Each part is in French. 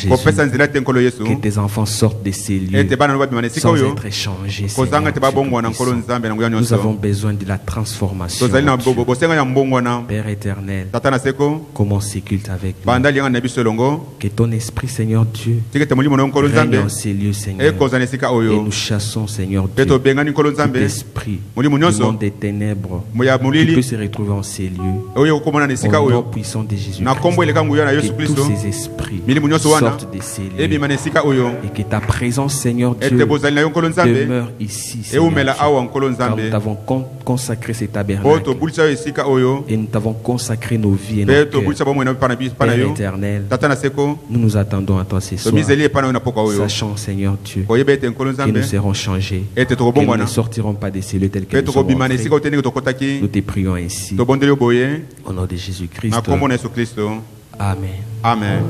que tes enfants sortent de ces lieux sans être échangés, Seigneur. Nous avons besoin de la transformation. Père éternel, comment on s'éculte avec nous. Que ton esprit, Seigneur Dieu, règne dans ces lieux, Seigneur. Et nous chassons, Seigneur Dieu, tout esprit du monde des ténèbres qui peut se retrouver en ces lieux. Au nom puissant de Jésus-Christ, que tous ces esprits sortent de ces lieux et que ta présence, Seigneur Dieu, demeure ici, Seigneur Dieu, car nous t'avons consacré ces tabernacles et nous t'avons consacré nos vies et nos cœurs. Père éternel, nous nous attendons à toi ce soir, sachant, Seigneur Dieu, que nous serons changés, que nous ne sortirons pas de ces lieux tels que nous sommes entrés. Nous te prions ainsi au nom de Jésus-Christ. Amen. Amen.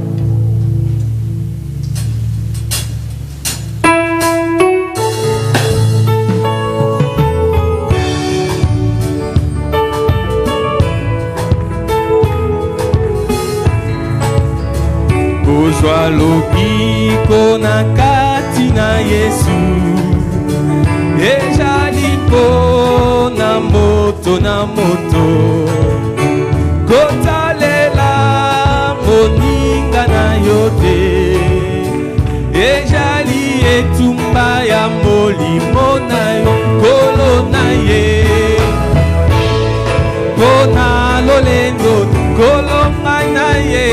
Kozwa lobiko na kati na Yesu, ezali po na moto kotalela moninga na yote, ezali etumba ya molimo na yo kolo na ye, kona lolendo kolo na ye,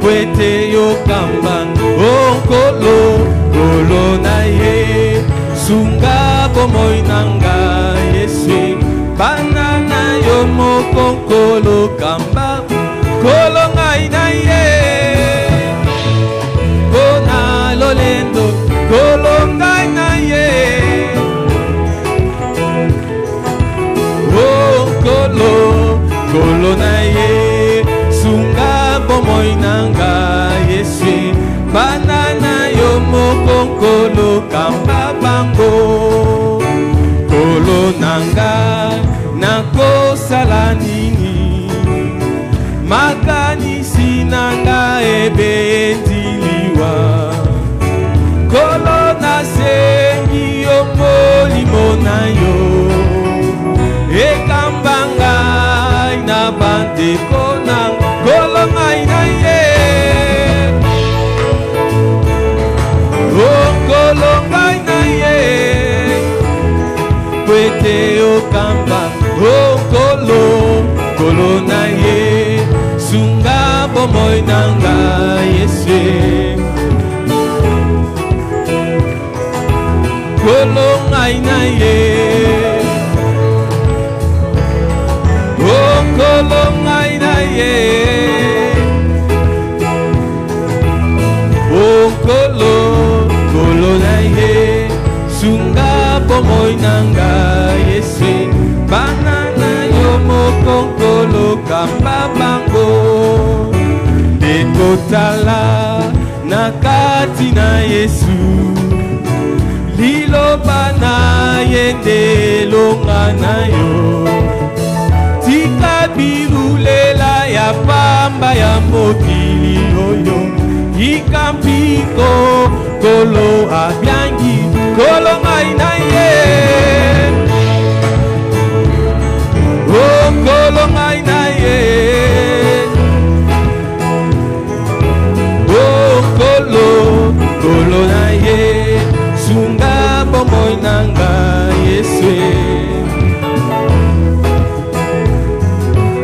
kwete yo kamba onkolo kolo na ye, sunga bomoi nanga Yesu, banana yo mokonkolo kamba kolo ngai na ye, kona lolendo kolo ngai na ye, onkolo kolo na ye, sunga bomoi nanga Yesu, banana yo mokonkolo kamba bango, kolo nanga nakosala nini, makanisi nanga ebendiliwa, kolo nasengi yo molimo na yo, ekamba ngai na bandeko nanga kolo ngai na ye, oh kolo ngai na ye, kwete okamba oh kolo na ye, sunga bomoi nanga Yesu, kolo ngai na ye, oh kolo ngai na ye, oh kolo na ye, sunga bomoi nanga Yesu, banana yo mokonkolo kamba bango, ekotala na kati na Yesu, liloba na ye ndelonga na yo, tika birulela ya pamba ya mokili oyo, ikampiko kolo abyangi kolo ngai na ye, oh kolo ngai na ye, oh kolo na ye, sunga bomoi nanga Yesu,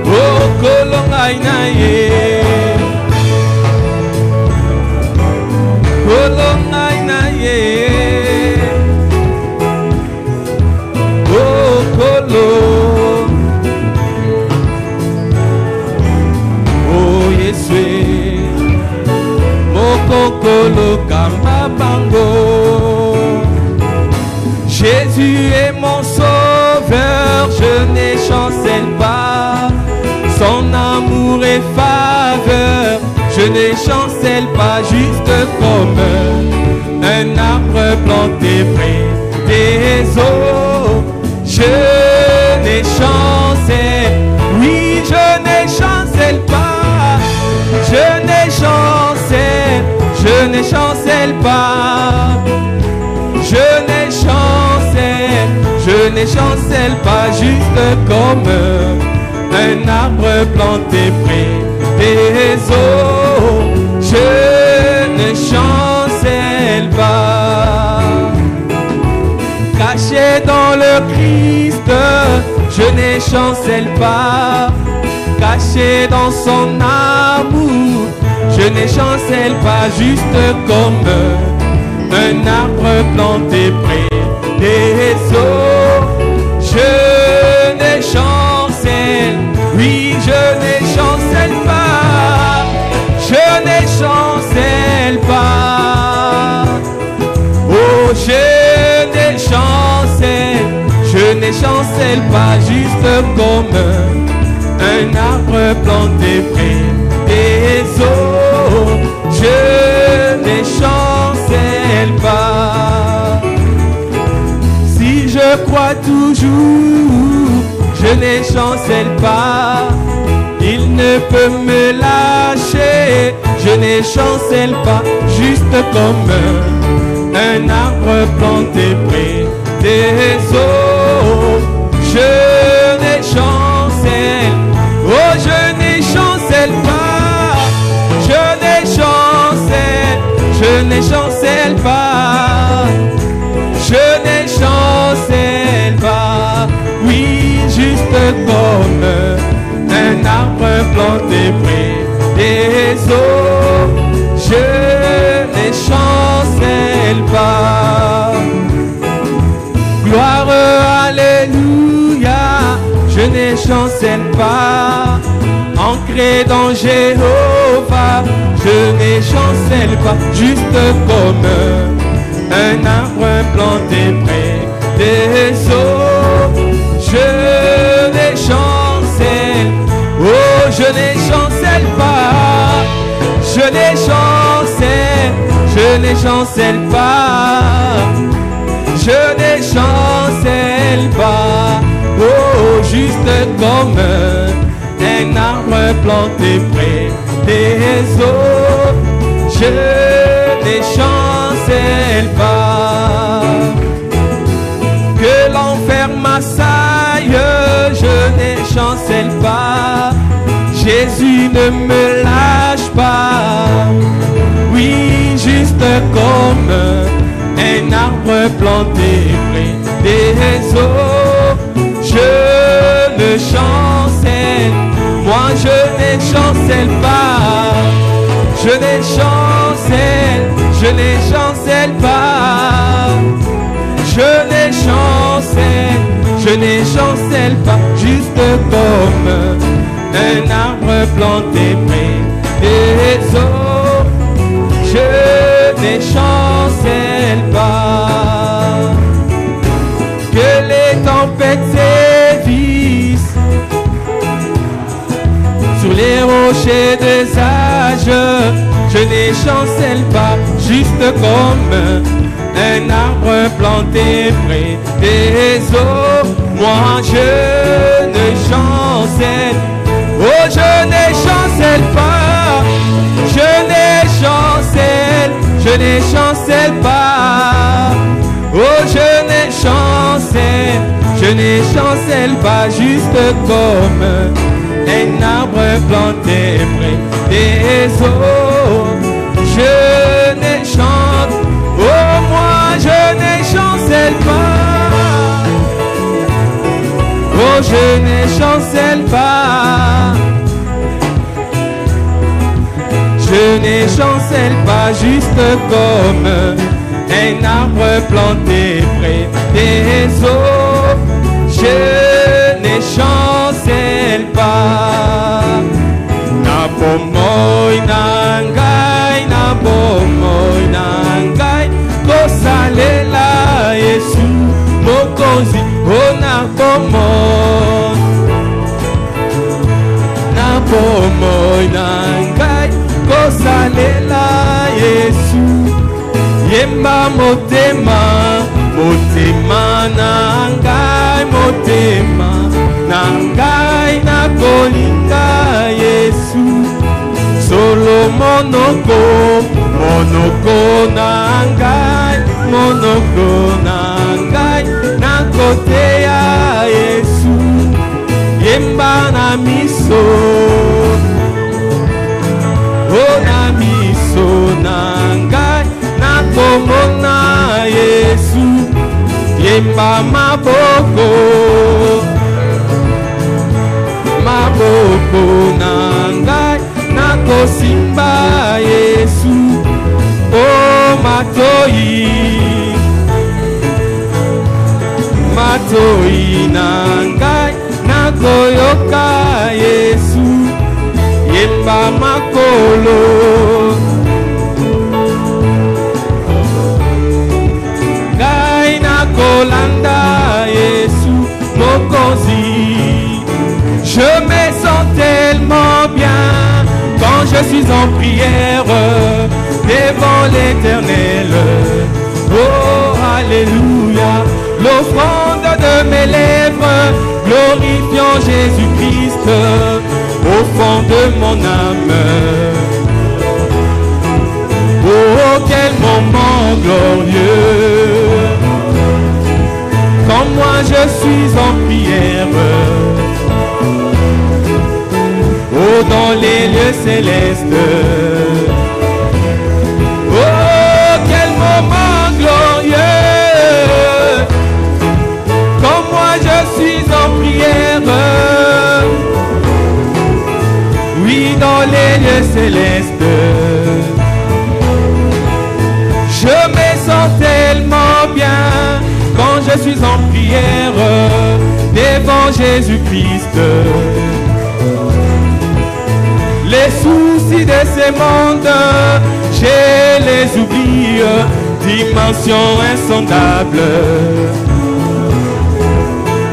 oh kolo ngai na ye, kolo ngai na ye, oh kolo, oh Yesu, mokokolo kamba bango, Jésus est mon sauveur, je n'ai chancelle pas, son amour et faveur, je ne chancelle pas, juste comme un arbre planté près des eaux. Je ne chancelle, oui, je ne chancelle pas, je ne chancelle ne chancelle pas. Je ne chancelle pas juste comme un arbre planté près des eaux. Je ne chancelle pas. Caché dans le Christ, je ne chancelle pas. Caché dans son amour, je ne chancelle pas juste comme un arbre planté près des eaux. Je ne chancelle, oui, je ne chancelle pas. Je ne chancelle pas. Oh, je ne chancelle pas juste comme un arbre planté près des eaux. Je ne chancelle pas. Si je crois toujours, je ne chancelle pas. Il ne peut me lâcher, je ne chancelle pas, juste comme un arbre planté près des eaux. Je ne chancelle, oh je ne chancelle pas. Je ne chancelle pas. Je ne chancelle pas. Oui, juste comme un arbre planté près des eaux. Je ne chancelle pas. Gloire, alléluia. Je ne chancelle pas. Ancré dans Jéhovah, je ne chancelle pas, juste comme un arbre planté près des eaux. Je ne chancelle, oh je ne chancelle pas. Je ne chancelle pas. Je ne chancelle pas, oh juste comme un arbre planté près des eaux. Je ne chancelle pas. Que l'enfer m'assaille, je ne chancelle pas. Jésus ne me lâche pas. Oui, juste comme un arbre planté près des eaux. Je ne chancelle, moi je ne chancelle pas. Je ne chancelle pas. Je ne chancelle pas, juste comme un arbre planté près des eaux. Je ne chancelle pas. Que les tempêtes sévissent sur les rochers des âges, je ne chancelle pas, juste comme un arbre planté près des eaux. Moi je ne chancelle, oh je ne chancelle pas. Je ne chancelle pas. Oh je ne chancelle pas, juste comme un arbre planté près des eaux. Je ne chante, oh moi je ne chancelle pas. Oh je ne chancelle pas. Je ne chancelle pas, juste comme un arbre planté près des eaux. Je ne chancelle pas. Na bomoi nangai, na bomoi nangai, kosalela Yesu mokonzi, oh na bomoi. Na bomoi nangai, kosalela Yesu. Yemba motema, motema nangai, motema nangai na kolinga Yesu. Solo monoko, monoko nangai, monoko nangai, na kote ya Yesu, yemba na miso, oh na miso nangai, na komona Yesu, yemba maboko, maboko nangai, na kosimba Yesu, oh matoi, matoi nangai, na koyoka Yesu, yemba makolo, ngai na kolanda Yesu mokonzi. Je me sens tellement bien quand je suis en prière devant l'Éternel. Oh, alléluia, l'offrande de mes lèvres, glorifiant Jésus-Christ au fond de mon âme. Oh, quel moment glorieux, quand moi je suis en prière. Oh, dans les lieux célestes. Oh, quel moment glorieux, quand moi je suis en prière. Oui, dans les lieux célestes. Je me sens tellement bien quand je suis en prière devant Jésus-Christ. Les soucis de ce monde, je les oublie, dimension insondable.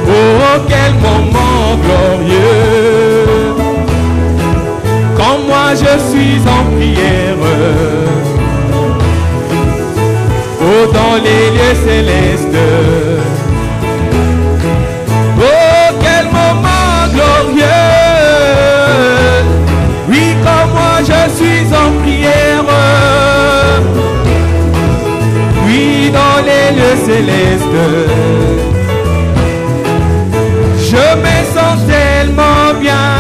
Oh, quel moment glorieux, quand moi je suis en prière. Oh, dans les lieux célestes. Oh, quel moment glorieux, oui, quand moi je suis en prière. Oui, dans les lieux célestes. Je me sens tellement bien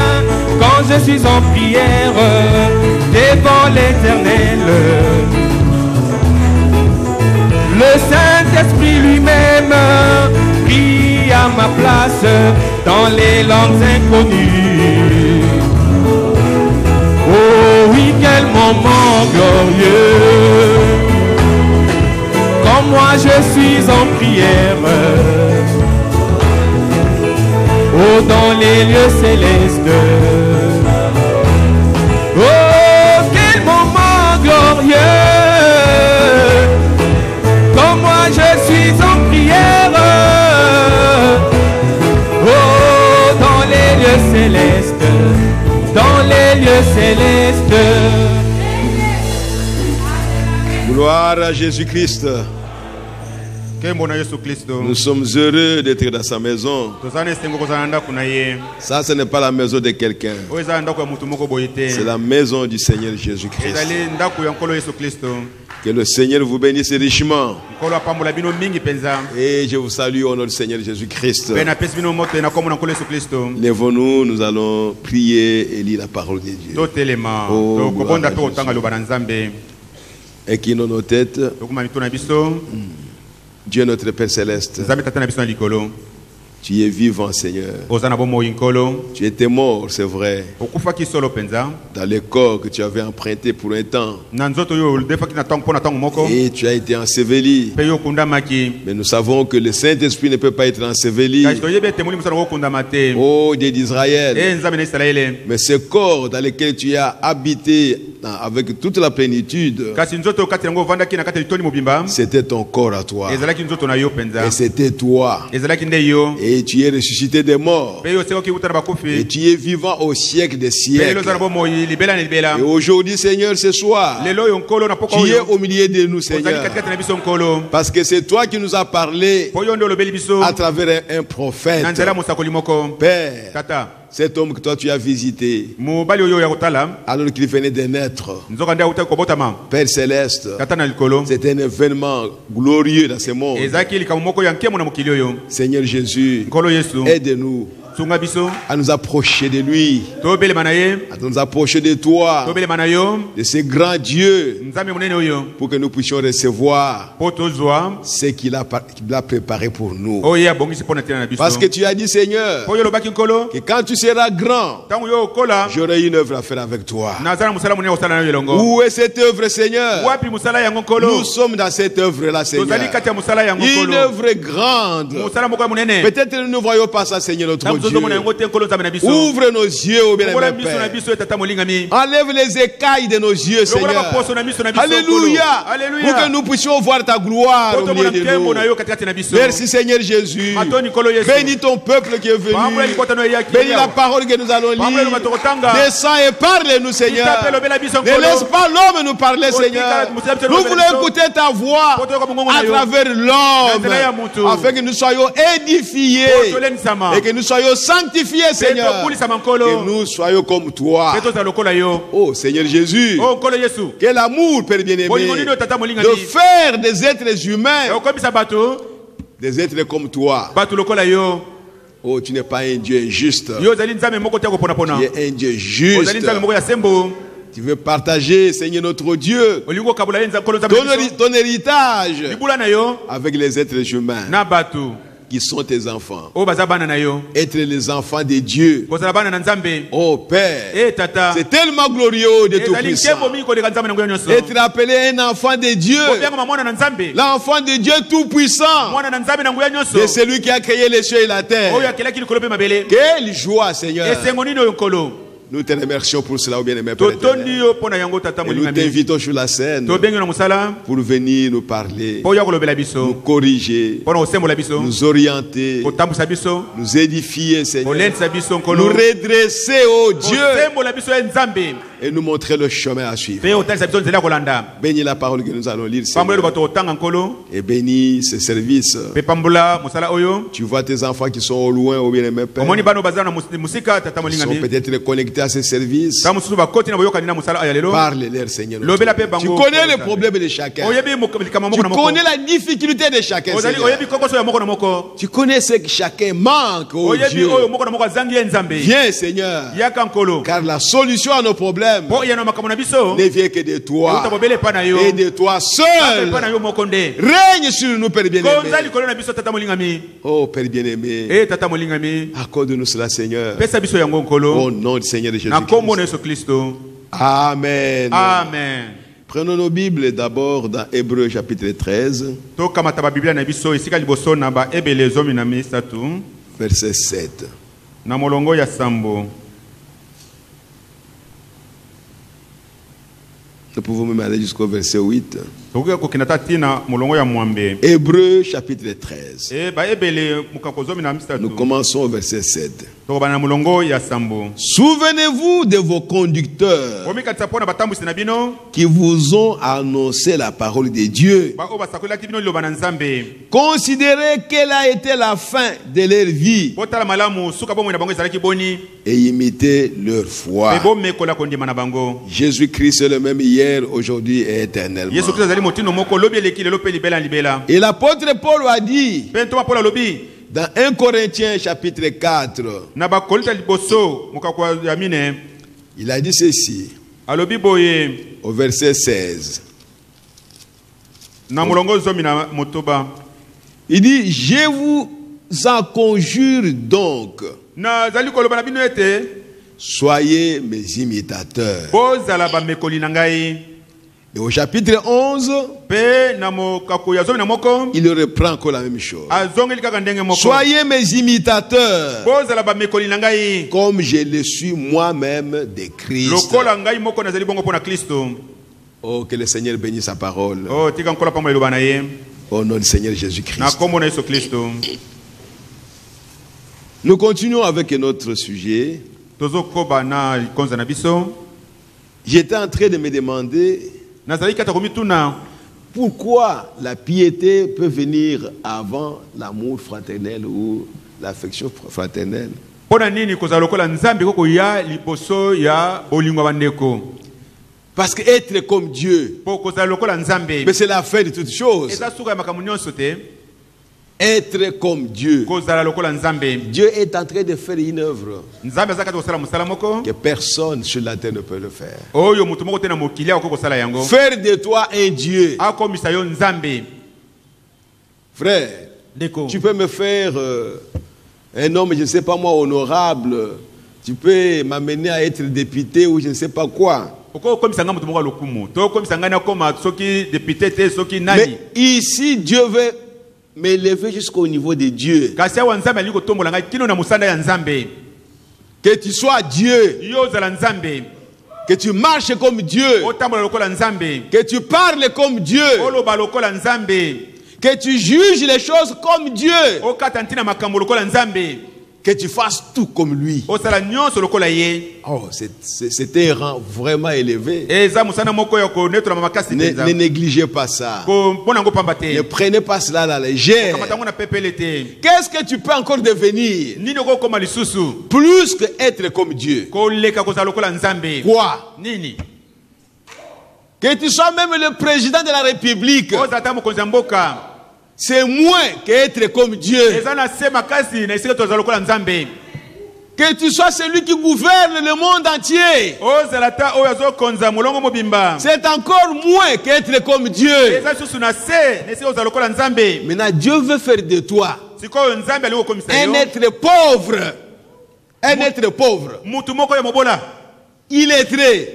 quand je suis en prière devant l'Éternel. Le Saint-Esprit lui-même prie à ma place dans les langues inconnues. Oh oui, quel moment glorieux, quand moi je suis en prière. Oh, dans les lieux célestes. Oh, quel moment glorieux, quand moi je suis en prière. Oh, dans les lieux célestes, dans les lieux célestes. Gloire à Jésus-Christ. Nous sommes heureux d'être dans sa maison. Ça, ce n'est pas la maison de quelqu'un. C'est la maison du Seigneur Jésus-Christ. Que le Seigneur vous bénisse richement. Et je vous salue au nom du Seigneur Jésus-Christ. Lèvons-nous, nous allons prier et lire la parole de Dieu. Oh, et qui dans nos têtes. Dieu notre Père Céleste, tu es vivant, Seigneur. Tu étais mort, c'est vrai, dans le corps que tu avais emprunté pour un temps. Et tu as été enseveli. Mais nous savons que le Saint-Esprit ne peut pas être enseveli. Oh Dieu d'Israël. Mais ce corps dans lequel tu as habité avec toute la plénitude, c'était ton corps à toi. Et c'était toi. Et tu es ressuscité des morts. Et tu es vivant au siècle des siècles. Et aujourd'hui, Seigneur, ce soir, tu es au milieu de nous, Seigneur. Parce que c'est toi qui nous as parlé à travers un prophète. Père, cet homme que toi tu as visité, alors qu'il venait de naître, Père Céleste, c'est un événement glorieux dans ce monde. Seigneur Jésus, aide-nous à nous approcher de lui, à nous approcher de toi, de ce grand Dieu, pour que nous puissions recevoir ce qu'il a préparé pour nous. Parce que tu as dit, Seigneur, que quand tu seras grand, j'aurai une œuvre à faire avec toi. Où est cette œuvre, Seigneur? Nous sommes dans cette œuvre-là, Seigneur. Une œuvre grande. Peut-être nous ne voyons pas ça, Seigneur notre Dieu. Ouvre nos yeux, ô bien-aimé Père. Enlève les écailles de nos yeux, Seigneur. Alléluia. Pour que nous puissions voir ta gloire au milieu de nous. Merci, Seigneur Jésus. Bénis ton peuple qui est venu. Bénis la parole que nous allons lire. Descends et parle-nous, Seigneur. Ne laisse pas l'homme nous parler, Seigneur. Nous voulons écouter ta voix à travers l'homme, afin que nous soyons édifiés et que nous soyons sanctifiés, Seigneur. Que nous soyons comme toi. Oh Seigneur Jésus, quel amour, Père bien-aimé, de faire des êtres humains des êtres comme toi. Oh, tu n'es pas un Dieu injuste. Tu es un Dieu juste. Tu veux partager, Seigneur notre Dieu, ton héritage avec les êtres humains qui sont tes enfants. Être les enfants de Dieu. Oh Père, c'est tellement glorieux de Tout-Puissant. Être appelé un enfant de Dieu. L'enfant de Dieu Tout-Puissant. C'est celui qui a créé les cieux et la terre. Quelle joie, Seigneur. Nous te remercions pour cela, bien-aimé Père éternel. Et nous t'invitons sur la scène pour venir nous parler, nous corriger, nous orienter, nous édifier, Seigneur, nous redresser, oh Dieu, et nous montrer le chemin à suivre. Bénis la parole que nous allons lire, Seigneur, et bénis ce service. Tu vois tes enfants qui sont au loin, au bien-aimé Père. Ils sont peut-être connectés à ce service. Parle-leur, Seigneur. Tu connais les problèmes de chacun. Tu connais la difficulté de chacun, Seigneur. Tu connais ce que chacun manque, oh Dieu. Viens, Seigneur, car la solution à nos problèmes ne vient que de toi et de toi seul. Règne sur nous, Père bien-aimé. Oh Père bien-aimé, accorde-nous cela, Seigneur, au nom du Seigneur de Jésus-Christ. Amen. Amen. Prenons nos Bibles d'abord dans Hébreux chapitre 13, verset 7. Nous pouvons même aller jusqu'au verset 8. Hébreux chapitre 13. Nous commençons au verset 7. Souvenez-vous de vos conducteurs qui vous ont annoncé la parole de Dieu. Considérez quelle a été la fin de leur vie et imitez leur foi. Jésus-Christ est le même hier, aujourd'hui et éternellement. Et l'apôtre Paul a dit dans 1 Corinthiens chapitre 4, il a dit ceci au verset 16. Il dit, je vous en conjure donc, soyez mes imitateurs. Et au chapitre 11, il reprend encore la même chose. Soyez mes imitateurs, comme je le suis moi-même de Christ. Oh, que le Seigneur bénisse sa parole. Au nom du Seigneur Jésus-Christ. Nous continuons avec notre sujet. J'étais en train de me demander pourquoi la piété peut venir avant l'amour fraternel ou l'affection fraternelle. Parce qu'être comme Dieu, mais c'est la fin de toutes choses. Être comme Dieu. Dieu est en train de faire une œuvre que personne sur la terre ne peut le faire. Faire de toi un Dieu. Frère, tu peux me faire un homme, je ne sais pas moi, honorable. Tu peux m'amener à être député ou je ne sais pas quoi. Mais ici, Dieu veut m'élever jusqu'au niveau de Dieu. Que tu sois Dieu. Que tu marches comme Dieu. Que tu parles comme Dieu. Que tu juges les choses comme Dieu. Que tu fasses tout comme lui. Oh, c'était un rang vraiment élevé. Ne négligez pas ça. Ne prenez pas cela à la légère. Qu'est-ce que tu peux encore devenir plus que être comme Dieu? Quoi? Que tu sois même le président de la République, c'est moins qu'être comme Dieu. Que tu sois celui qui gouverne le monde entier, c'est encore moins qu'être comme Dieu. Maintenant, Dieu veut faire de toi un être pauvre. Un être pauvre. Illettré.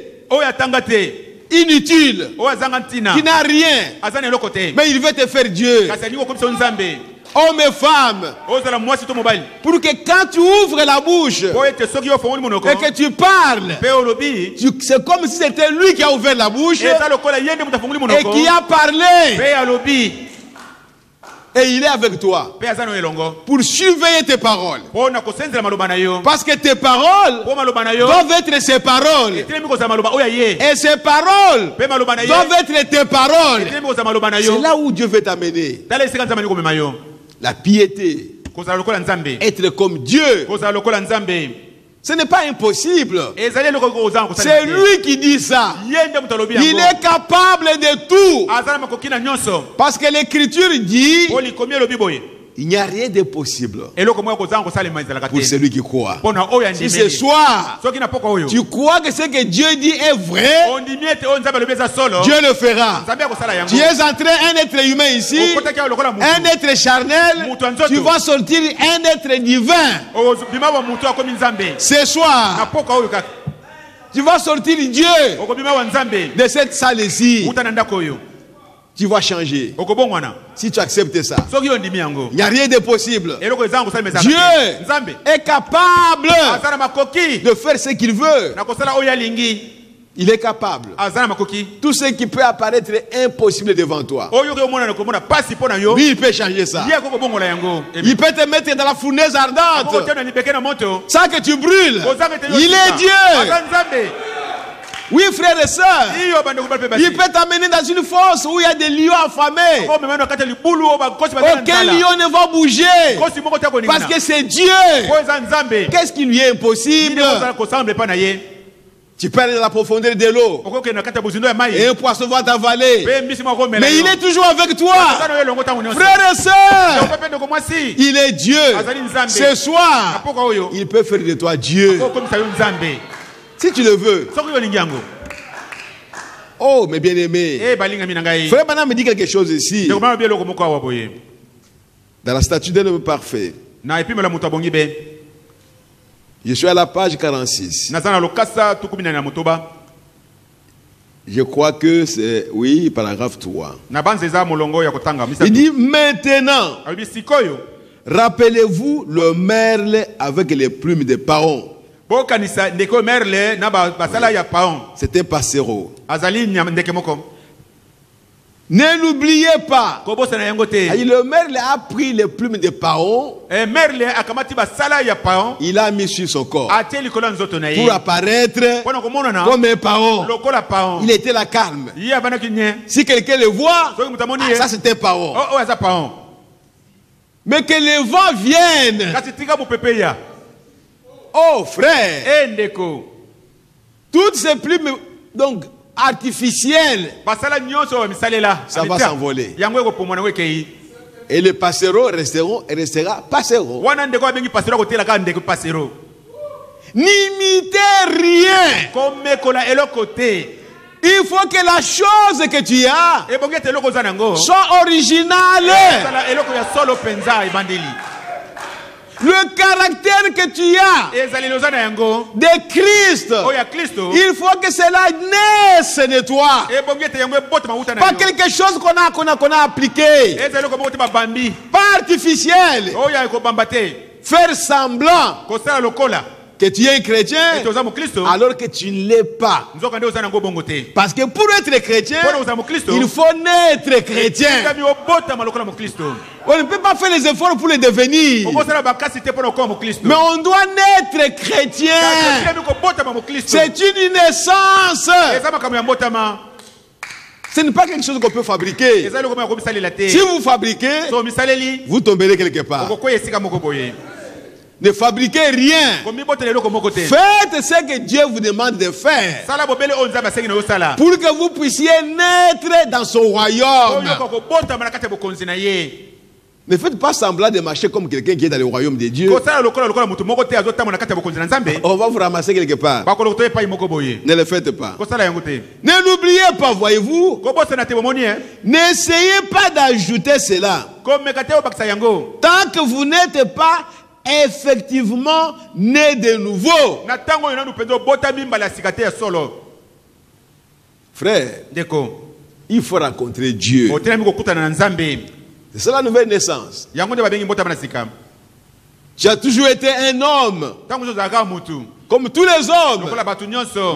Inutile, qui n'a rien, mais il veut te faire Dieu. Hommes et femmes, pour que quand tu ouvres la bouche et que tu parles, c'est comme si c'était lui qui a ouvert la bouche et qui a parlé. Et il est avec toi pour surveiller tes paroles. Parce que tes paroles doivent être ses paroles. Et ses paroles doivent être tes paroles. C'est là où Dieu veut t'amener. La piété. Être comme Dieu. Ce n'est pas impossible. C'est lui qui dit ça. Il est capable de tout. Parce que l'Écriture dit il n'y a rien de possible pour celui qui croit. Si ce soir tu crois que ce que Dieu dit est vrai, Dieu le fera. Tu es entré un être humain ici, un être charnel, tu vas sortir un être divin. Ce soir tu vas sortir Dieu de cette salle ici. Tu vas changer. Si tu acceptes ça, il n'y a rien de possible. Dieu est capable de faire ce qu'il veut. Il est capable. Tout ce qui peut apparaître impossible devant toi, lui, il peut changer ça. Il peut te mettre dans la fournaise ardente sans que tu brûles. Il est Dieu. Oui, frères et sœurs, il peut t'amener dans une fosse où il y a des lions affamés. Aucun lion ne va bouger parce que c'est Dieu. Qu'est-ce qui lui est impossible? Tu peux aller dans la profondeur de l'eau et un poisson va t'avaler. Mais il est toujours avec toi. Frères et sœurs, il est Dieu. Ce soir, il peut faire de toi Dieu. Si tu le veux. Oh, mes bien-aimés. Frère Branham me dit quelque chose ici. Dans la statue d'un homme parfait. Je suis à la page 46. Je crois que c'est, oui, paragraphe 3. Il dit maintenant, rappelez-vous le merle avec les plumes de paon. C'était Passero. Ne l'oubliez pas. Le merle a pris les plumes de paon. Il a mis sur son corps pour apparaître comme un paon. Il était là calme. Si quelqu'un le voit, ça c'est un paon. Mais que le vent vienne Oh frère, toutes ces plumes donc artificielles, ça va s'envoler. Et le passereau restera passereau. N'imitez rien. Il faut que la chose que tu as soit originale. Le caractère que tu as de Christ, il faut que cela naisse de toi. Pas quelque chose qu'on a appliqué. Pas artificiel. Faire semblant que tu es un chrétien alors que tu ne l'es pas. Parce que pour être chrétien, il faut naître chrétien. On ne peut pas faire les efforts pour le devenir. Mais on doit naître chrétien. C'est une naissance. Ce n'est pas quelque chose qu'on peut fabriquer. Si vous fabriquez, vous tomberez quelque part. Ne fabriquez rien. Faites ce que Dieu vous demande de faire pour que vous puissiez naître dans son royaume. Ne faites pas semblant de marcher comme quelqu'un qui est dans le royaume de Dieu. On va vous ramasser quelque part. Ne le faites pas. Ne l'oubliez pas, voyez-vous. N'essayez pas d'ajouter cela. Tant que vous n'êtes pas effectivement né de nouveau. Frère, il faut rencontrer Dieu. C'est ça la nouvelle naissance. Tu as toujours été un homme comme tous les hommes.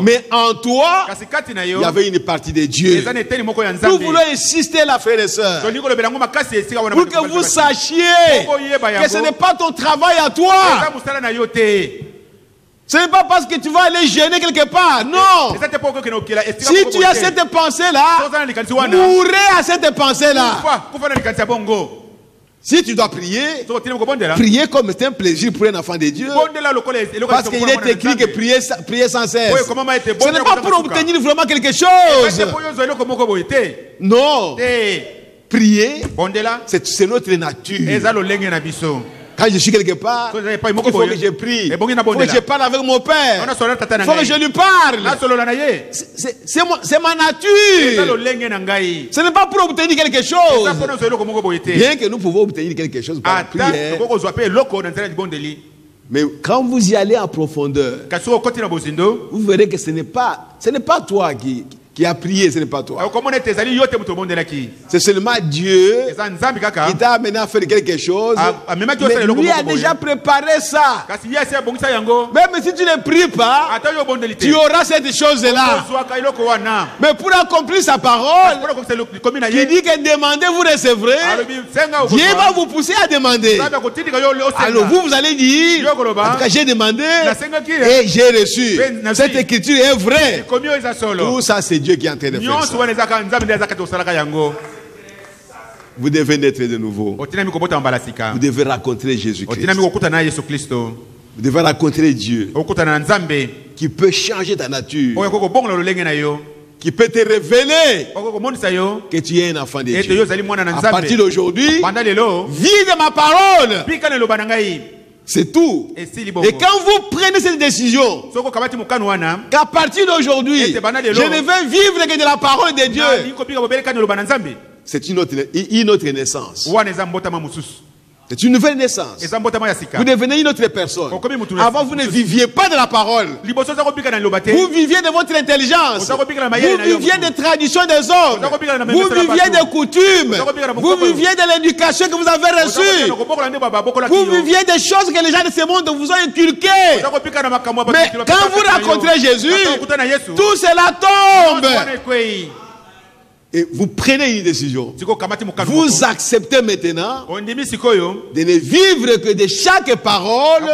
Mais en toi, il y avait une partie de Dieu. Nous voulons insister là, frères et sœurs, pour que vous sachiez que ce n'est pas ton travail à toi. Ce n'est pas parce que tu vas aller gêner quelque part. Non. Si tu as cette pensée-là, mourrez à cette pensée-là. Si tu dois prier, prier comme c'est un plaisir pour un enfant de Dieu. Parce qu'il est écrit que prier sans cesse. Ce n'est pas pour obtenir vraiment quelque chose. Non. Prier, c'est notre nature. Quand je suis quelque part, il faut que je prie. Il faut que je parle avec mon père. Il faut que je lui parle. C'est ma nature. Ce n'est pas pour obtenir quelque chose. Bien que nous pouvons obtenir quelque chose par la prière. Mais quand vous y allez en profondeur, vous verrez que ce n'est pas toi qui a prié, ce n'est pas toi. C'est seulement Dieu qui t'a amené à faire quelque chose. Mais lui a déjà préparé ça. Même si tu ne pries pas, tu auras cette chose-là. Mais pour accomplir sa parole, qui dit que demandez, vous recevrez, Dieu va vous pousser à demander. Alors vous allez dire, en tout cas j'ai demandé et j'ai reçu. Cette écriture est vraie. Tout ça c'est Dieu qui est en train de faire ça. Vous devez naître de nouveau. Vous devez rencontrer Jésus-Christ. Vous devez rencontrer Dieu qui peut changer ta nature, qui peut te révéler que tu es un enfant de Dieu. À partir d'aujourd'hui, vis de ma parole. C'est tout. Et quand vous prenez cette décision, qu'à partir d'aujourd'hui, je ne vais vivre que de la parole de Dieu, c'est une autre naissance. C'est une nouvelle naissance. Vous devenez une autre personne. Avant, vous ne viviez pas de la parole. Vous viviez de votre intelligence. Vous viviez des traditions des hommes. Vous viviez des coutumes. Vous viviez de l'éducation que vous avez reçue. Vous viviez des choses que les gens de ce monde vous ont inculquées. Mais quand vous rencontrez Jésus, tout cela tombe. Et vous prenez une décision. Vous acceptez maintenant de ne vivre que de chaque parole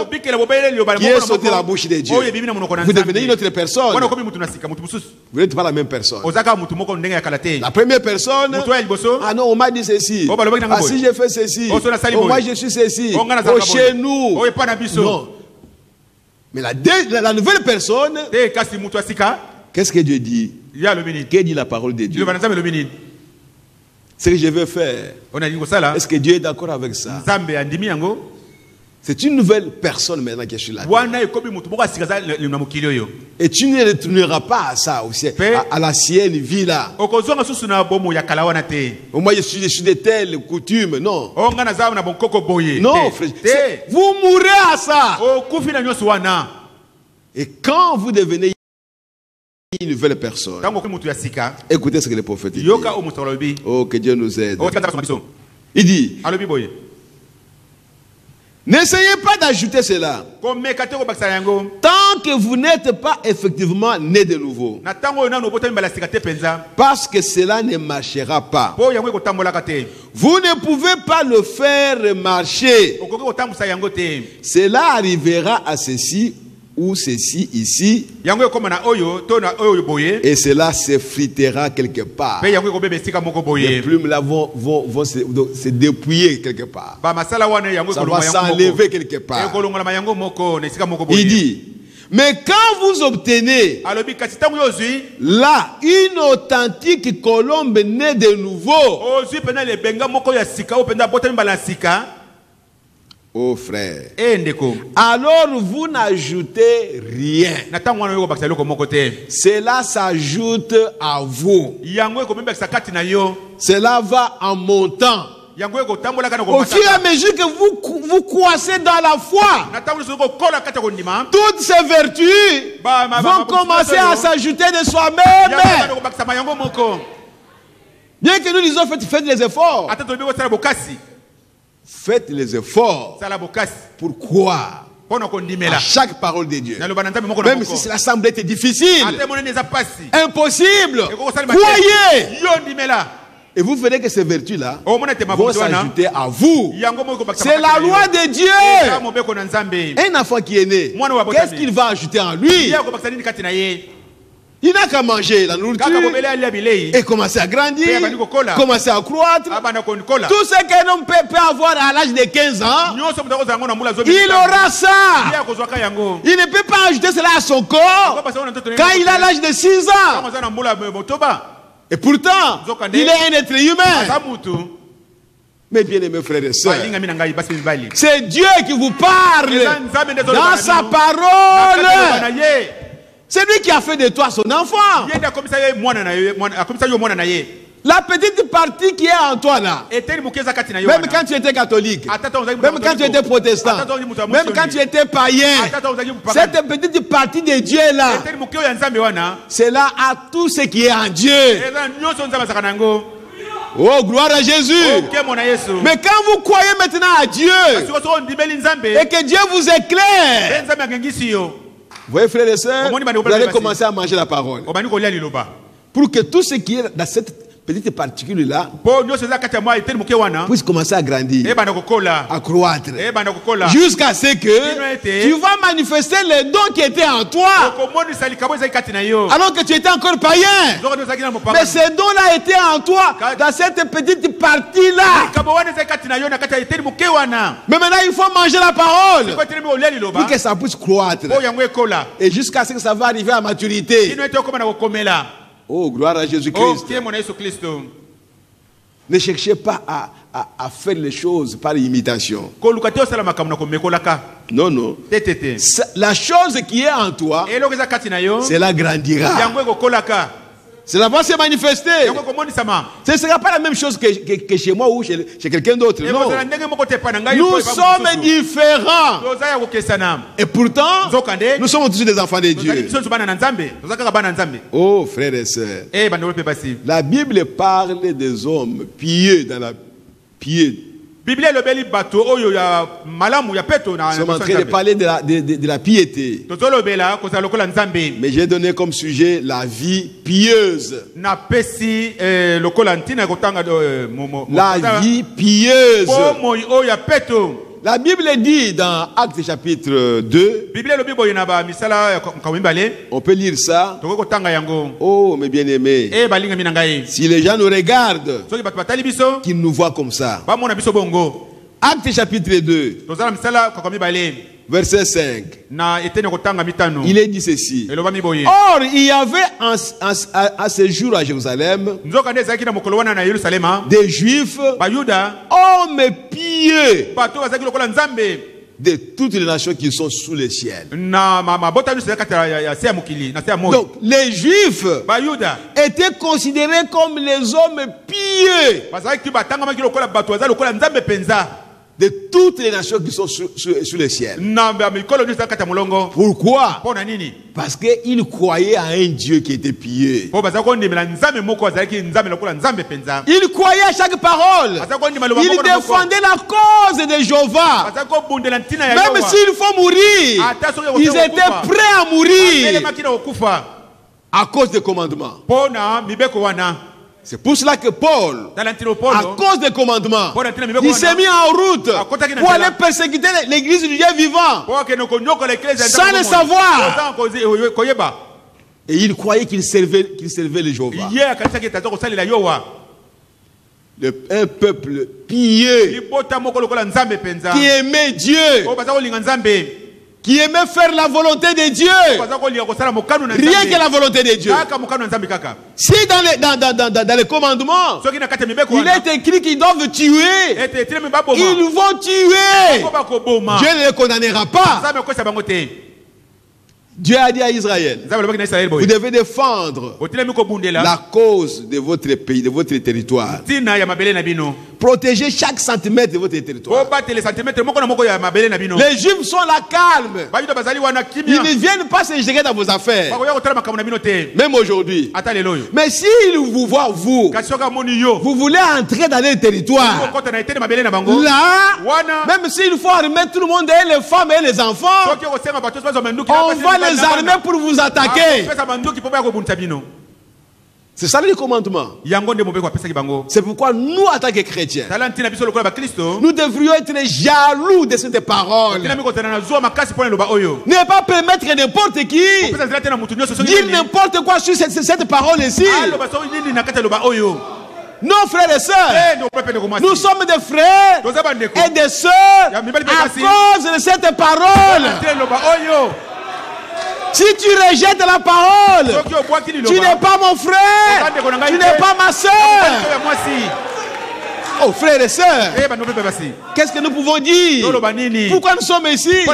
qui est sortie de la bouche de Dieu. Vous devenez une autre personne. Vous n'êtes pas la même personne. La première personne, ah non, on m'a dit ceci. Ah si j'ai fait ceci, moi je suis ceci. Chez nous. Non. Mais la nouvelle personne, qu'est-ce que Dieu dit? Que dit la parole de Dieu? Ce que je veux faire, est-ce que Dieu est d'accord avec ça? C'est une nouvelle personne maintenant qui est sur la terre. Et tu ne retourneras pas à ça aussi, à la sienne vie là. Moi je suis de telles coutumes, non. Non, frère, vous mourrez à ça. Et quand vous devenez une nouvelle personne, écoutez ce que le prophète dit. Oh, que Dieu nous aide. Il dit, n'essayez pas d'ajouter cela. Tant que vous n'êtes pas effectivement né de nouveau. Parce que cela ne marchera pas. Vous ne pouvez pas le faire marcher. Cela arrivera à ceci ou ceci ici. Et cela s'effritera quelque part. Les plumes là vont se dépouiller quelque part. Ça va s'enlever quelque part. Il dit, mais quand vous obtenez là une authentique colombe née de nouveau, oh frère, alors vous n'ajoutez rien. Cela s'ajoute à vous. Cela va en montant. Au fur et à mesure que vous croissez dans la foi, toutes ces vertus vont commencer à s'ajouter de soi-même. Bien que nous disons faites les efforts. Faites les efforts. Pourquoi? À chaque parole de Dieu. Même si cela semble être difficile, impossible, croyez. Et vous verrez que ces vertus-là vont s'ajouter à vous. C'est la loi de Dieu. Un enfant qui est né, qu'est-ce qu'il va ajouter en lui? Il n'a qu'à manger la nourriture et commencer à grandir, commencer à croître. Tout ce qu'un homme peut avoir à l'âge de 15 ans, il aura ça. Il ne peut pas ajouter cela à son corps quand il a l'âge de 6 ans. Et pourtant, il est un être humain. Mes bien-aimés frères et sœurs, c'est Dieu qui vous parle dans sa parole. C'est lui qui a fait de toi son enfant. La petite partie qui est en toi là, même quand tu étais catholique, même quand tu étais protestant, même quand tu étais païen, cette petite partie de Dieu là, c'est là à tout ce qui est en Dieu. Oh, gloire à Jésus. Mais quand vous croyez maintenant à Dieu et que Dieu vous éclaire, vous voyez, frères et sœurs, vous allez commencer à manger la parole. Pour que tout ce qui est dans cette petite particule-là puisse commencer à grandir, à croître, jusqu'à ce que tu vas manifester les dons qui étaient en toi, alors que tu étais encore païen. Mais ces dons-là étaient en toi, dans cette petite partie-là. Mais maintenant, il faut manger la parole pour que ça puisse croître. Et jusqu'à ce que ça va arriver à maturité. Oh, gloire à Jésus-Christ. Ne cherchez pas à faire les choses par imitation. Non, non. La chose qui est en toi, cela grandira. Cela va se manifester. Ce ne sera pas la même chose que chez moi ou chez quelqu'un d'autre. Non. Nous sommes différents. Et pourtant, nous sommes tous des enfants de Dieu. Oh, frères et sœurs. La Bible parle des hommes pieux dans la pieux. Nous sommes en train de parler de la piété. Mais j'ai donné comme sujet la vie pieuse. La vie pieuse. La Bible dit dans Actes chapitre 2. On peut lire ça. Oh, mes bien-aimés. Si les gens nous regardent, qu'ils nous voient comme ça. Actes chapitre 2. verset 5. Il est dit ceci. Or, il y avait à ce jour à Jérusalem des Juifs, hommes pieux de toutes les nations qui sont sous le ciel. Donc, les Juifs étaient considérés comme les hommes pieux de toutes les nations qui sont sous le ciel. Pourquoi? Parce qu'ils croyaient à un Dieu qui était pieux. Ils croyaient à chaque parole. Ils défendaient la cause de Jéhovah. Même s'il faut mourir, ils étaient prêts à mourir à cause des commandements. C'est pour cela que Paul, à cause des commandements, il s'est mis en route pour aller persécuter l'église du Dieu vivant sans le savoir. Et il croyait qu'il servait le Jéhovah. Un peuple pieux qui aimait Dieu, qui aimait faire la volonté de Dieu, rien que la volonté de Dieu. Si dans les commandements, il est écrit qu'ils doivent tuer, ils vont tuer. Dieu ne les condamnera pas. Dieu a dit à Israël, vous devez défendre la cause de votre pays, de votre territoire. Protégez chaque centimètre de votre territoire. Les Juifs sont là calmes. Ils ne viennent pas se gérer dans vos affaires. Même aujourd'hui. Mais s'ils vous voient, vous voulez entrer dans les territoires. Là, même s'il faut armer tout le monde, et les femmes et les enfants, on va les armer pour vous attaquer. C'est ça le commandement. C'est pourquoi nous, en tant que chrétiens, nous devrions être jaloux de cette parole. Ne pas permettre n'importe qui dire n'importe quoi sur cette parole ici. Nos frères et sœurs, nous sommes des frères et des sœurs à cause de cette parole. Si tu rejettes la parole, tu n'es pas mon frère, tu n'es pas ma soeur. Oh frères et sœurs, qu'est-ce que nous pouvons dire? Pourquoi nous sommes ici?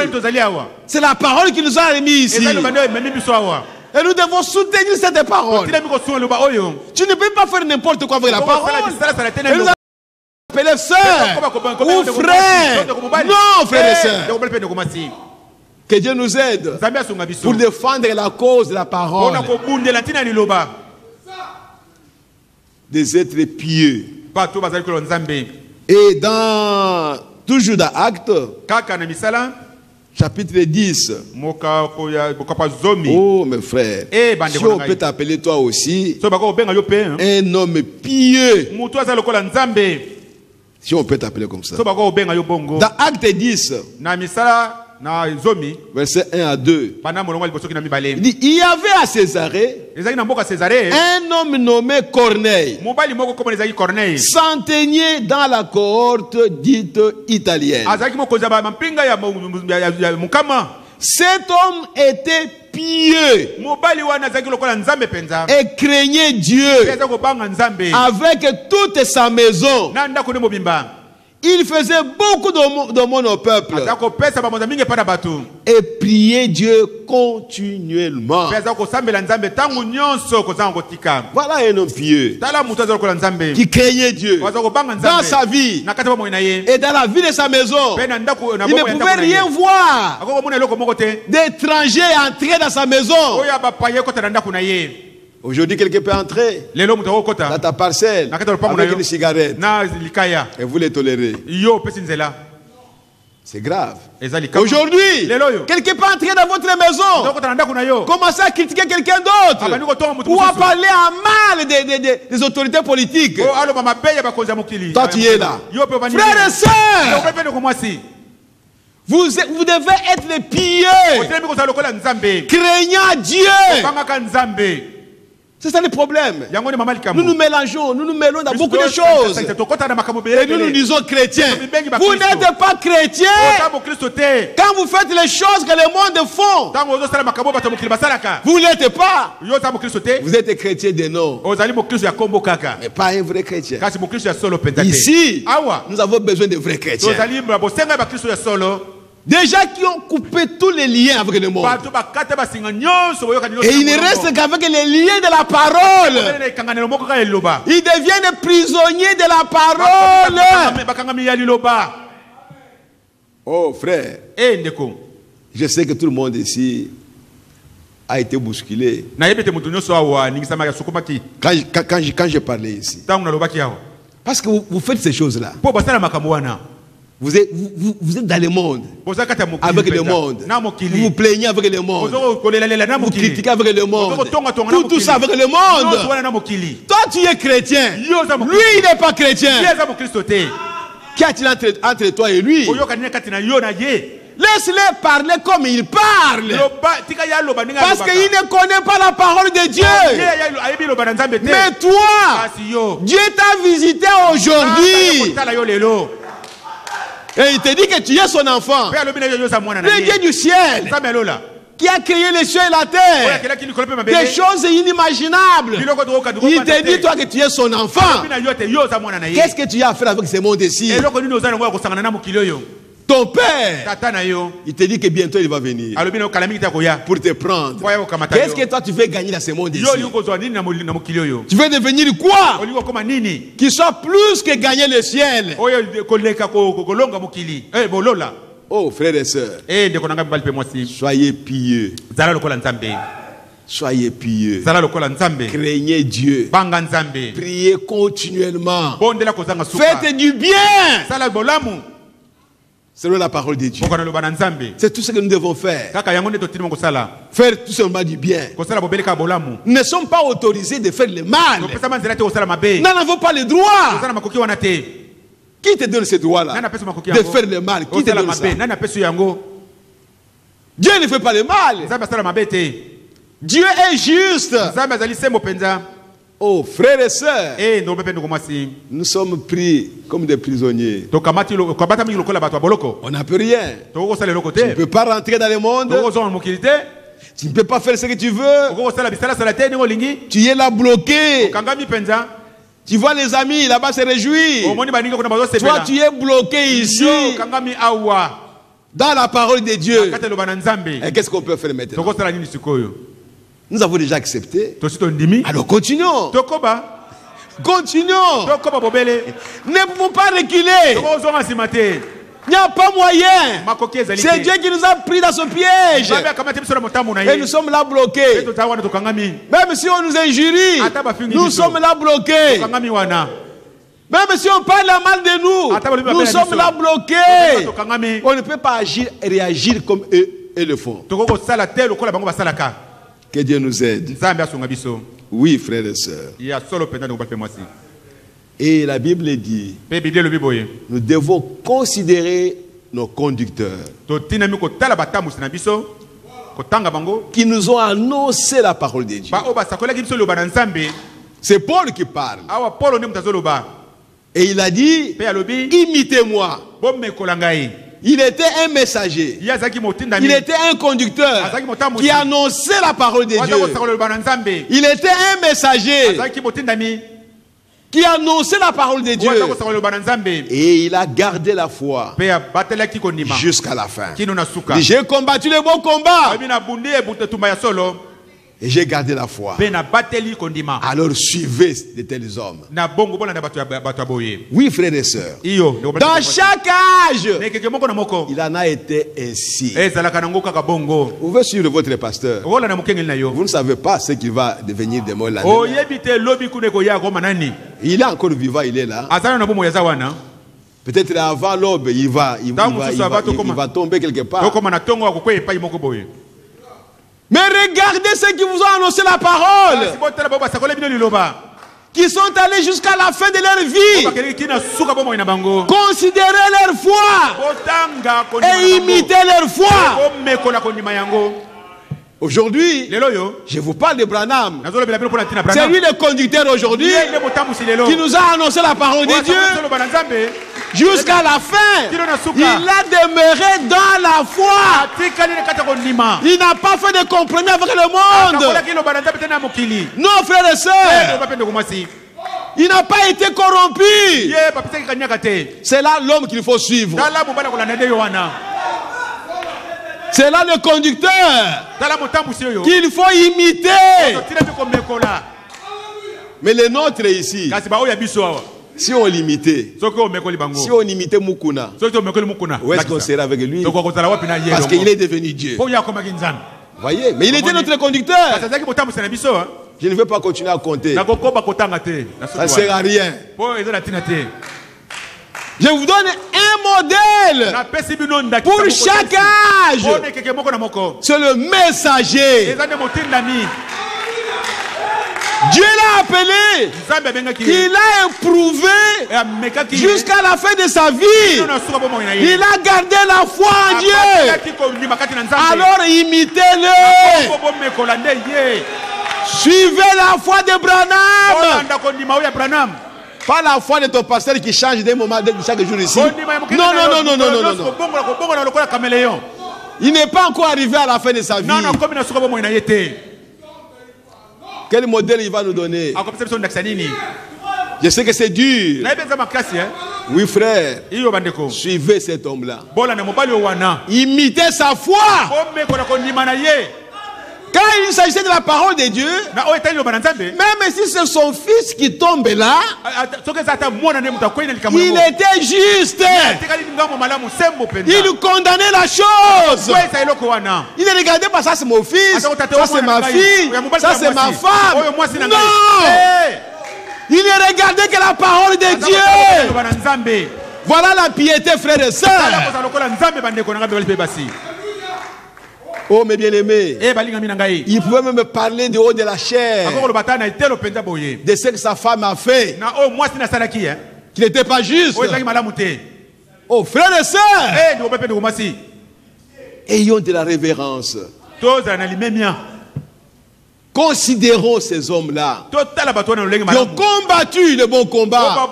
C'est la parole qui nous a remis ici. Et nous devons soutenir cette parole. Tu ne peux pas faire n'importe quoi avec la parole. Et nous appelons sœurs ou frères. Non, frères et sœurs. Que Dieu nous aide pour défendre la cause de la parole. Des êtres pieux. Et toujours dans Actes, chapitre 10. Oh mes frères, si on peut t'appeler toi aussi un homme pieux. Si on peut t'appeler comme ça. Dans Acte 10. Verset 1 à 2. Il dit, il y avait à Césarée un homme nommé Corneille, centenier dans la cohorte dite italienne. Cet homme était pieux et craignait Dieu avec toute sa maison. Il faisait beaucoup d'aumônes au peuple et priait Dieu continuellement. Voilà un homme pieux qui craignait Dieu dans sa vie et dans la vie de sa maison. Il ne pouvait rien voir d'étrangers entrer dans sa maison. Aujourd'hui, quelqu'un peut entrer dans ta parcelle avec une cigarette et vous les tolérez. C'est grave. Aujourd'hui, quelqu'un peut entrer dans votre maison, commencer à critiquer quelqu'un d'autre ou à parler à mal des autorités politiques. Toi, tu es là. Frères et sœurs, vous devez être les pieux, craignant Dieu. C'est ça le problème. Nous nous mélangeons, nous nous mêlons dans beaucoup de choses. Et nous disons chrétiens. Vous n'êtes pas chrétiens quand vous faites les choses que le monde font. Vous n'êtes pas. Vous êtes chrétien de nom. Mais pas un vrai chrétien. Ici, nous avons besoin de vrais chrétiens. Déjà qui ont coupé tous les liens avec le monde. Et ils ne restent qu'avec les liens de la parole. Ils deviennent prisonniers de la parole. Oh frère, je sais que tout le monde ici a été bousculé quand j'ai parlé ici. Parce que vous faites ces choses-là. Vous êtes dans le monde, avec le monde. Vous vous plaignez avec le monde. Vous critiquez avec le monde. Tout ça avec le monde. Toi, tu es chrétien. Lui, il n'est pas chrétien. Qu'y a-t-il entre toi et lui? Laisse-les parler comme il parle. Parce qu'il ne connaît pas la parole de Dieu. Mais toi, Dieu t'a visité aujourd'hui. Et il te dit que tu es son enfant. Le Dieu du ciel qui a créé les cieux et la terre. Des choses inimaginables. Il te dit toi que tu es son enfant. Qu'est-ce que tu as à faire avec ce monde ici? Ton père, il te dit que bientôt il va venir pour te prendre. Qu'est-ce que toi tu veux gagner dans ce monde ici? Tu veux devenir quoi? Qui soit plus que gagner le ciel. Oh frères et sœurs, soyez pieux. Soyez pieux. Craignez Dieu. Priez continuellement. Faites du bien selon la parole de Dieu. C'est tout ce que nous devons faire. Faire tout simplement du bien. Nous ne sommes pas autorisés de faire le mal. Nous n'avons pas le droit. Qui te donne ce droit-là de faire le mal? Qui te donne ça? Dieu ne fait pas le mal. Dieu est juste. Oh, frères et sœurs, nous sommes pris comme des prisonniers. On n'a plus rien. Tu ne peux pas rentrer dans le monde. Tu ne peux pas faire ce que tu veux. Tu es là bloqué. Tu vois les amis là-bas se réjouir. Toi, tu es bloqué ici dans la parole de Dieu. Et qu'est-ce qu'on peut faire maintenant? Nous avons déjà accepté. Alors continuons. Continuons. Ne pouvons pas reculer. Il n'y a pas moyen. C'est Dieu qui nous a pris dans ce piège. Et nous sommes là bloqués. Même si on nous injurie, nous sommes là bloqués. Même si on parle mal de nous, nous sommes là bloqués. On ne peut pas agir et réagir comme eux et le font. Que Dieu nous aide. Oui, frères et sœurs. Et la Bible dit, nous devons considérer nos conducteurs qui nous ont annoncé la parole de Dieu. C'est Paul qui parle. Et il a dit, imitez-moi. Il était un messager. Il était un conducteur qui annonçait la parole de Dieu. Il était un messager qui annonçait la parole de Dieu. Et il a gardé la foi jusqu'à la fin. J'ai combattu le bon combat. Et j'ai gardé la foi. Alors suivez de tels hommes. Oui, frères et sœurs. Dans chaque âge, il en a été ainsi. Vous pouvez suivre votre pasteur. Vous ne savez pas ce qu'il va devenir demain. Il est encore vivant, il est là. Peut-être avant l'aube, il va tomber quelque part. Mais regardez ceux qui vous ont annoncé la parole, qui sont allés jusqu'à la fin de leur vie. Considérez leur foi et imitez leur foi. Aujourd'hui, je vous parle de Branham. C'est lui le conducteur aujourd'hui qui nous a annoncé la parole de Dieu jusqu'à la fin. Il a demeuré dans la foi. Il n'a pas fait de compromis avec le monde. Non, frères et sœurs. Il n'a pas été corrompu. C'est là l'homme qu'il faut suivre. C'est là le conducteur qu'il faut imiter. Mais les nôtres ici, si on l'imitait, Mukuna, où est-ce qu'on serait avec lui? Parce qu'il est devenu Dieu. Voyez, mais il était notre conducteur. Je ne veux pas continuer à compter. Ça ne sert à rien. Je vous donne un modèle pour chaque âge. C'est le messager. Dieu l'a appelé. Il a éprouvé jusqu'à la fin de sa vie. Il a gardé la foi en Dieu. Alors imitez-le. Suivez la foi de Branham. Pas la foi de ton pasteur qui change d'un moment chaque jour ici. Non. Il n'est pas encore arrivé à la fin de sa vie. Quel modèle il va nous donner? Je sais que c'est dur. Oui, frère. Suivez cet homme-là. Imitez sa foi. Quand il s'agissait de la parole de Dieu, même si c'est son fils qui tombe là, il était juste. Il condamnait la chose. Il ne regardait pas ça, c'est mon fils, ça c'est ma fille, ça c'est ma femme. Non! Il ne regardait que la parole de Dieu. Voilà la piété, frères et sœurs. Oh mes bien-aimés, il pouvait même parler de haut de la chair, de ce que sa femme a fait, qui n'était pas juste. Oh frères et sœurs, ayons de la révérence. Considérons ces hommes-là qui ont combattu le bon combat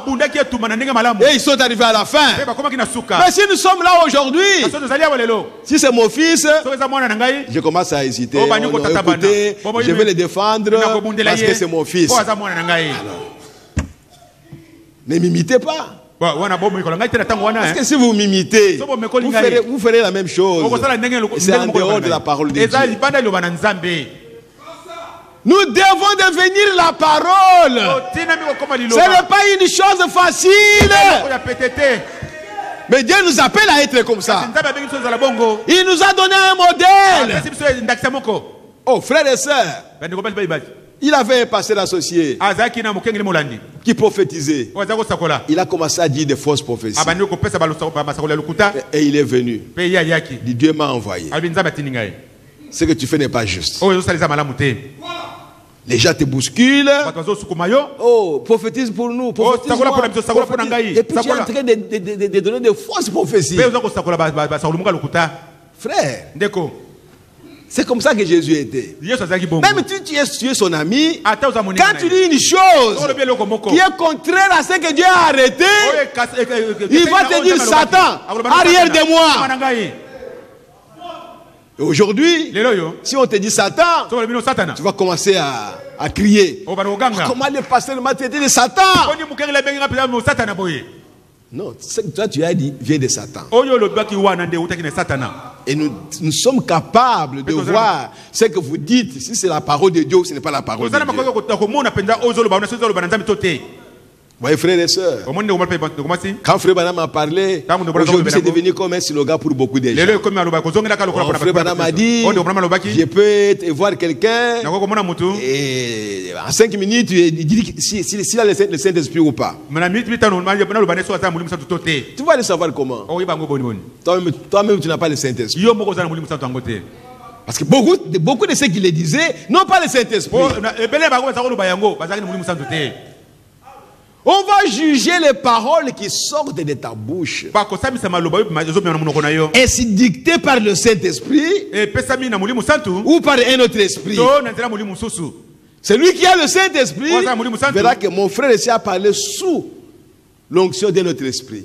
et ils sont arrivés à la fin. Mais si nous sommes là aujourd'hui, si c'est mon fils, je commence à hésiter. Écoutez, je vais le défendre parce que c'est mon fils. Alors, ne m'imitez pas. Parce que si vous m'imitez, vous ferez la même chose. C'est en dehors de la parole de Dieu. Nous devons devenir la parole. Ce n'est pas une chose facile. Mais Dieu nous appelle à être comme ça. Il nous a donné un modèle. Oh, frères et sœurs, il avait un pasteur associé qui prophétisait. Il a commencé à dire des fausses prophéties. Et il est venu. Il dit, Dieu m'a envoyé. Ce que tu fais n'est pas juste. Les gens te bousculent. Oh, prophétise pour nous. Prophétise et puis tu es en train de donner de fausses prophéties. Frère, c'est comme ça que Jésus était. Même si tu es son ami, quand tu dis une chose qui est contraire à ce que Dieu a arrêté, il va te dire Satan, arrière de moi. Et aujourd'hui, si on te dit Satan, tu vas commencer à crier. Comment le pasteur m'a traité de Satan? Non, ce que toi tu as dit vient de Satan. Et nous sommes capables de voir ce que vous dites, si c'est la parole de Dieu ou ce n'est pas la parole de Dieu. Vous voyez, frères et sœurs, quand Frère Branham a parlé, aujourd'hui c'est devenu comme un slogan pour beaucoup de gens. Frère Branham a dit, je peux voir quelqu'un et en 5 minutes, il dit s'il a le Saint-Esprit ou pas. Tu vas le savoir comment. Toi-même tu n'as pas le Saint-Esprit. Parce que beaucoup de ceux qui le disaient n'ont pas le Saint-Esprit. On va juger les paroles qui sortent de ta bouche. Est-ce dicté par le Saint-Esprit ou par un autre esprit? C'est lui qui a le Saint-Esprit verra que mon frère essaie à parler sous l'onction de notre esprit.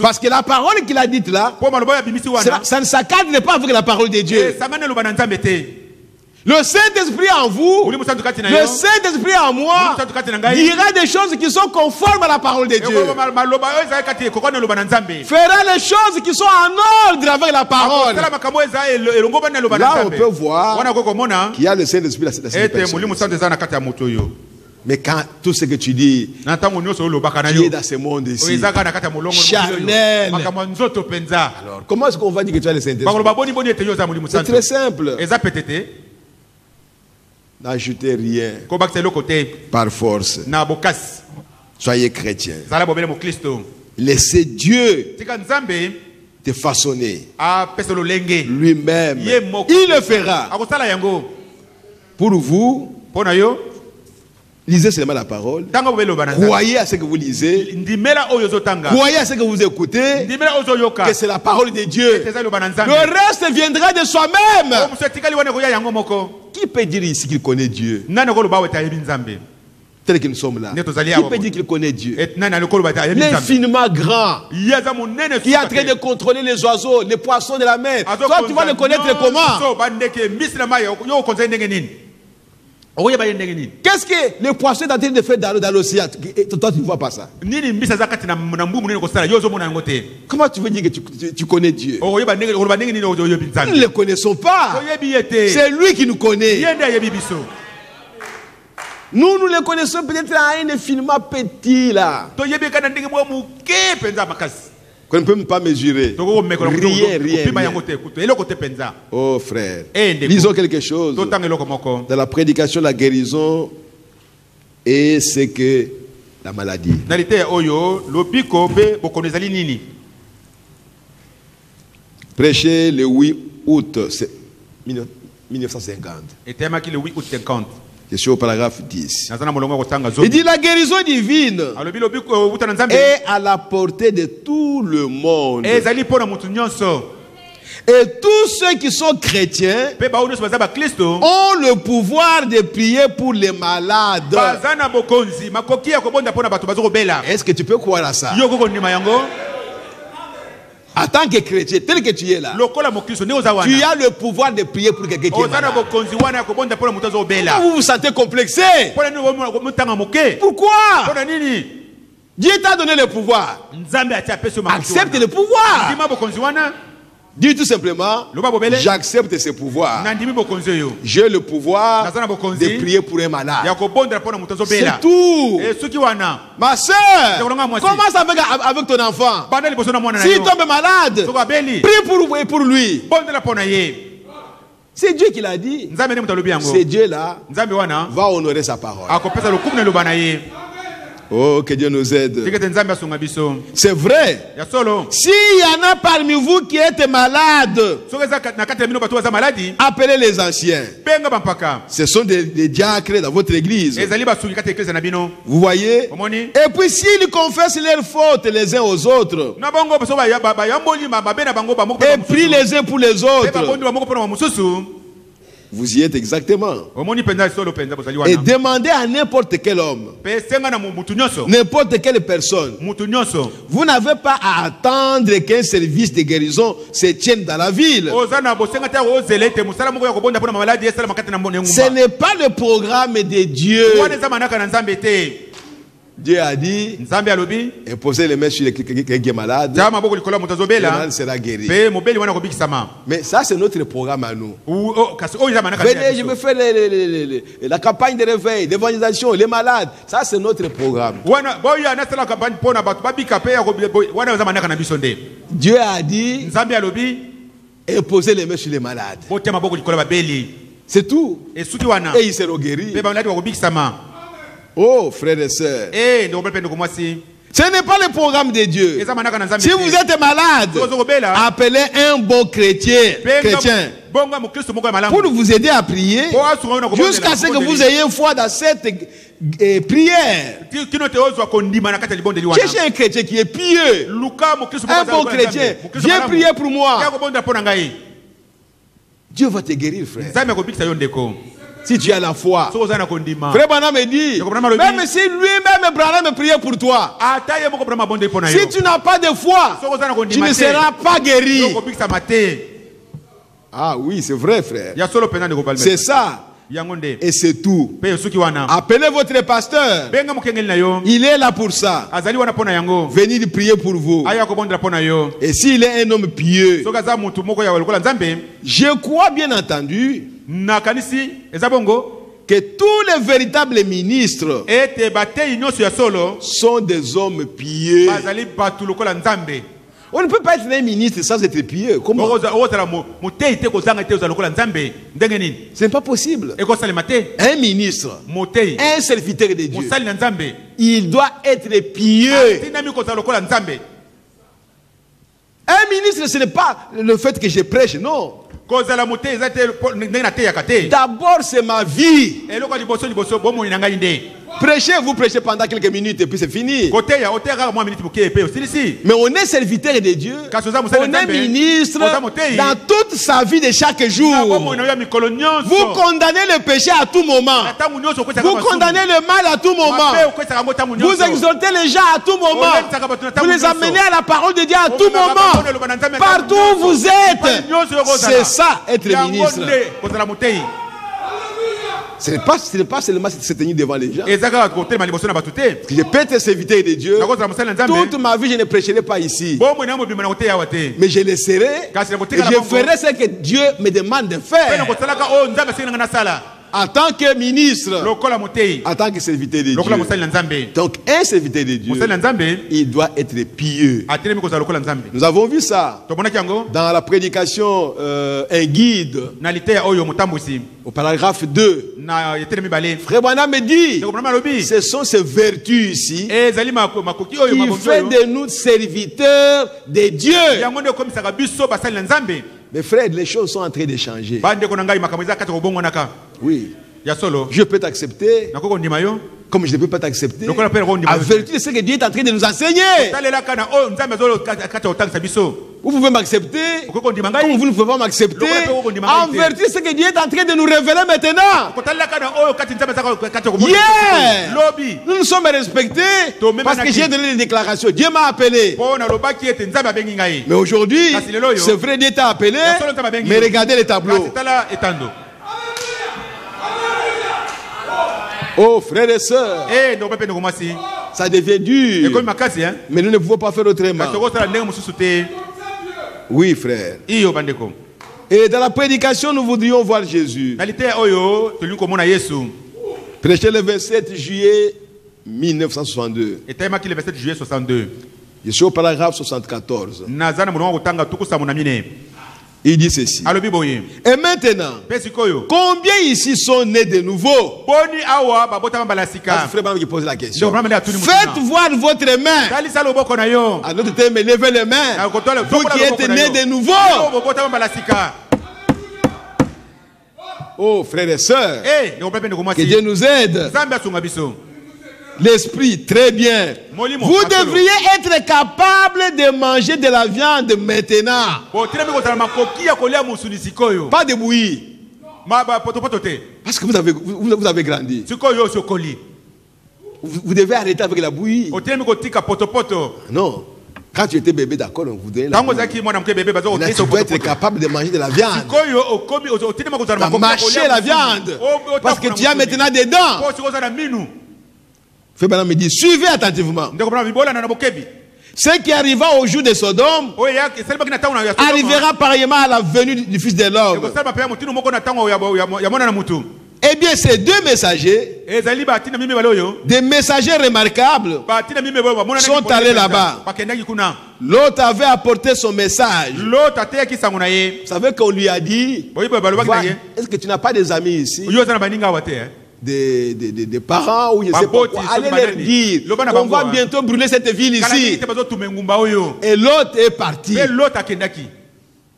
Parce que la parole qu'il a dite là, ça ne s'accadre pas avec la parole de Dieu. Le Saint-Esprit en vous, le Saint-Esprit en moi, dira des choses qui sont conformes à la parole de Dieu. Fera les choses qui sont en ordre avec la parole. Là, on peut voir qu'il y a le Saint-Esprit dans. Mais quand tout ce que tu dis, tu es dans ce monde ici, charnel. Alors, comment est-ce qu'on va dire que tu as le Saint-Esprit? C'est très simple. N'ajoutez rien par force. Soyez chrétiens. Laissez Dieu te façonner lui-même. Il le fera. Pour vous, lisez seulement la parole. Croyez à ce que vous lisez. Croyez à ce que vous écoutez. Que c'est la parole de Dieu. Le reste viendra de soi-même. Qui peut dire ici qu'il connaît Dieu? Tel que nous sommes là. Qui peut dire qu'il connaît Dieu? L'infiniment grand. Qui est en train de contrôler les oiseaux, les poissons de la mer. Toi, tu vas le connaître comment? Qu'est-ce que le poisson est en train de faire dans l'océan? Toi, tu ne vois pas ça. Comment tu veux dire que tu connais Dieu? Nous ne le connaissons pas. C'est lui qui nous connaît. Nous le connaissons peut-être à un infiniment petit là. Qu'on ne peut même pas mesurer. Rien. Oh frère, lisons quelque chose dans la prédication de la guérison et c'est que la maladie. Prêché le 8 août 1950. Je suis au paragraphe 10. Il dit la guérison divine est à la portée de tout le monde. Et tous ceux qui sont chrétiens ont le pouvoir de prier pour les malades. Est-ce que tu peux croire à ça? En tant que chrétien, tel que tu es là, tu as le pouvoir de prier pour quelqu'un qui est malade. Vous vous sentez complexé? Pourquoi? Dieu t'a donné le pouvoir. Accepte le pouvoir. Dis tout simplement, j'accepte ce pouvoir. J'ai le pouvoir de prier pour un malade. C'est tout. Ma soeur, commence avec ton enfant. S'il tombe malade, prie pour lui. C'est Dieu qui l'a dit. C'est Dieu là va honorer sa parole. Oh, que Dieu nous aide. C'est vrai. S'il y en a parmi vous qui êtes malades, appelez les anciens. Ce sont des diacres dans votre église. Vous voyez? Et puis s'ils confessent leurs fautes les uns aux autres, et prient les uns pour les autres, vous y êtes exactement. Et demandez à n'importe quel homme, n'importe quelle personne. Vous n'avez pas à attendre qu'un service de guérison se tienne dans la ville. Ce n'est pas le programme de Dieu. Dieu a dit, imposez les mains sur quelqu'un qui est malade, le malade sera guéri. Mais ça, c'est notre programme à nous. Venez, je veux faire la campagne de réveil, d'évangélisation, les malades. Ça, c'est notre programme. Dieu a dit, imposez les mains sur les malades. C'est tout. Et ils seront guéris. Oh, frères et sœurs, Ce n'est pas le programme de Dieu. Si vous êtes malade, appelez un bon chrétien pour vous aider à prier jusqu'à ce que vous ayez foi dans cette prière. Cherchez un chrétien qui est pieux, un bon chrétien. Viens prier pour moi. Dieu va te guérir, frère. Si tu as la foi. Frère Branham me dit, même si lui-même Branham priait pour toi, si tu n'as pas de foi, tu ne seras pas guéri. Ah oui, c'est vrai, frère. C'est ça. Et c'est tout. Appelez votre pasteur. Il est là pour ça. Venez prier pour vous. Et s'il est un homme pieux, je crois bien entendu que tous les véritables ministres sont des hommes pieux. On ne peut pas être un ministre sans être pieux. Comment? Ce n'est pas possible. Un ministre, un serviteur de Dieu, il doit être pieux. Un ministre, ce n'est pas le fait que je prêche, non. D'abord, c'est ma vie. Prêchez, vous prêchez pendant quelques minutes et puis c'est fini. Mais on est serviteur de Dieu. On est ministre dans toute sa vie de chaque jour. Vous condamnez le péché à tout moment. Vous condamnez le mal à tout moment. Vous exaltez les gens à tout moment. Vous les amenez à la parole de Dieu à tout moment. Partout où vous êtes. C'est ça, être ministre. Ce n'est pas seulement se tenir devant les gens. Je peux être serviteur de Dieu. Toute ma vie, je ne prêcherai pas ici. Mais je le serai. Et je ferai ce que Dieu me demande de faire. En tant que ministre, en tant que serviteur de Dieu. Donc un serviteur de Dieu, il doit être pieux. Nous avons vu ça dans la prédication un guide au paragraphe 2. Frère Branham me dit, ce sont ces vertus ici qui font de nous serviteurs de Dieu. Mais frère, les choses sont en train de changer. Oui. Je peux t'accepter comme je ne peux pas t'accepter. En vertu de ce que Dieu est en train de nous enseigner. Vous pouvez m'accepter comme vous ne pouvez pas m'accepter. En vertu de ce que Dieu est en train de nous révéler maintenant. Nous nous sommes respectés parce que j'ai donné des déclarations. Dieu m'a appelé. Mais aujourd'hui, c'est vrai, Dieu t'a appelé. Mais regardez les tableaux. Oh frères et sœurs, ça devient dur. Mais nous ne pouvons pas faire autrement. Oui frère. Et dans la prédication, nous voudrions voir Jésus. Prêché le 27 juillet 1962. Je suis au paragraphe 74. Il dit ceci. Et maintenant, combien ici sont nés de nouveau? Qui pose la question. Faites voir votre main. À notre terme, levez les mains. Vous qui êtes nés de nouveau. Oh frères et sœurs, que Dieu nous aide. L'esprit, très bien. Vous devriez être capable de manger de la viande maintenant. Pas de bouillie. Parce que vous avez grandi. Vous devez arrêter avec la bouillie. Non. Quand tu étais bébé, d'accord, on vous donnait la bouillie. Tu dois être capable de manger de la viande. De mâcher la viande. Parce que tu as maintenant des dents. Frère me dit, suivez attentivement. Ce qui arriva au jour de Sodome arrivera pareillement à la venue du Fils de l'homme. Eh bien, ces deux messagers, des messagers remarquables, sont allés là-bas. L'autre avait apporté son message. Vous savez qu'on lui a dit, est-ce que tu n'as pas des amis ici? des parents ou je ne sais pas quoi. Allez leur dire on va bientôt brûler cette ville ici. Et l'autre est parti.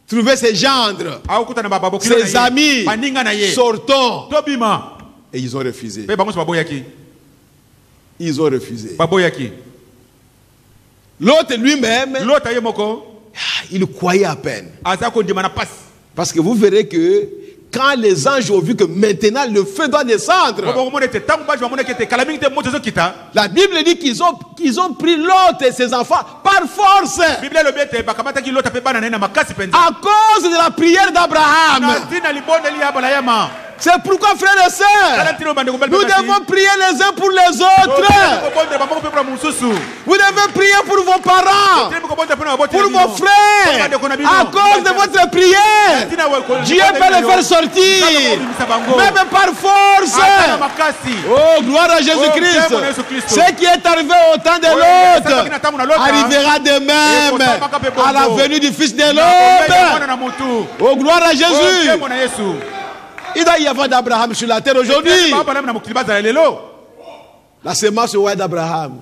Trouver ses gendres, ses amis, sortons. Et ils ont refusé. Ils ont refusé. L'autre lui-même, il croyait à peine. Parce que vous verrez que quand les anges ont vu que maintenant le feu doit descendre, la Bible dit qu'ils ont pris Lot et ses enfants par force. À cause de la prière d'Abraham. C'est pourquoi, frères et sœurs, nous devons prier les uns pour les autres. Vous devez prier pour vos parents, pour vos frères. À cause de votre prière, Dieu peut les faire sortir, même par force. Oh, gloire à Jésus-Christ. Ce qui est arrivé au temps de l'autre arrivera de même à la venue du Fils de l'homme. Oh, gloire à Jésus. Il doit y avoir d'Abraham sur la terre aujourd'hui. La semence au roi d'Abraham.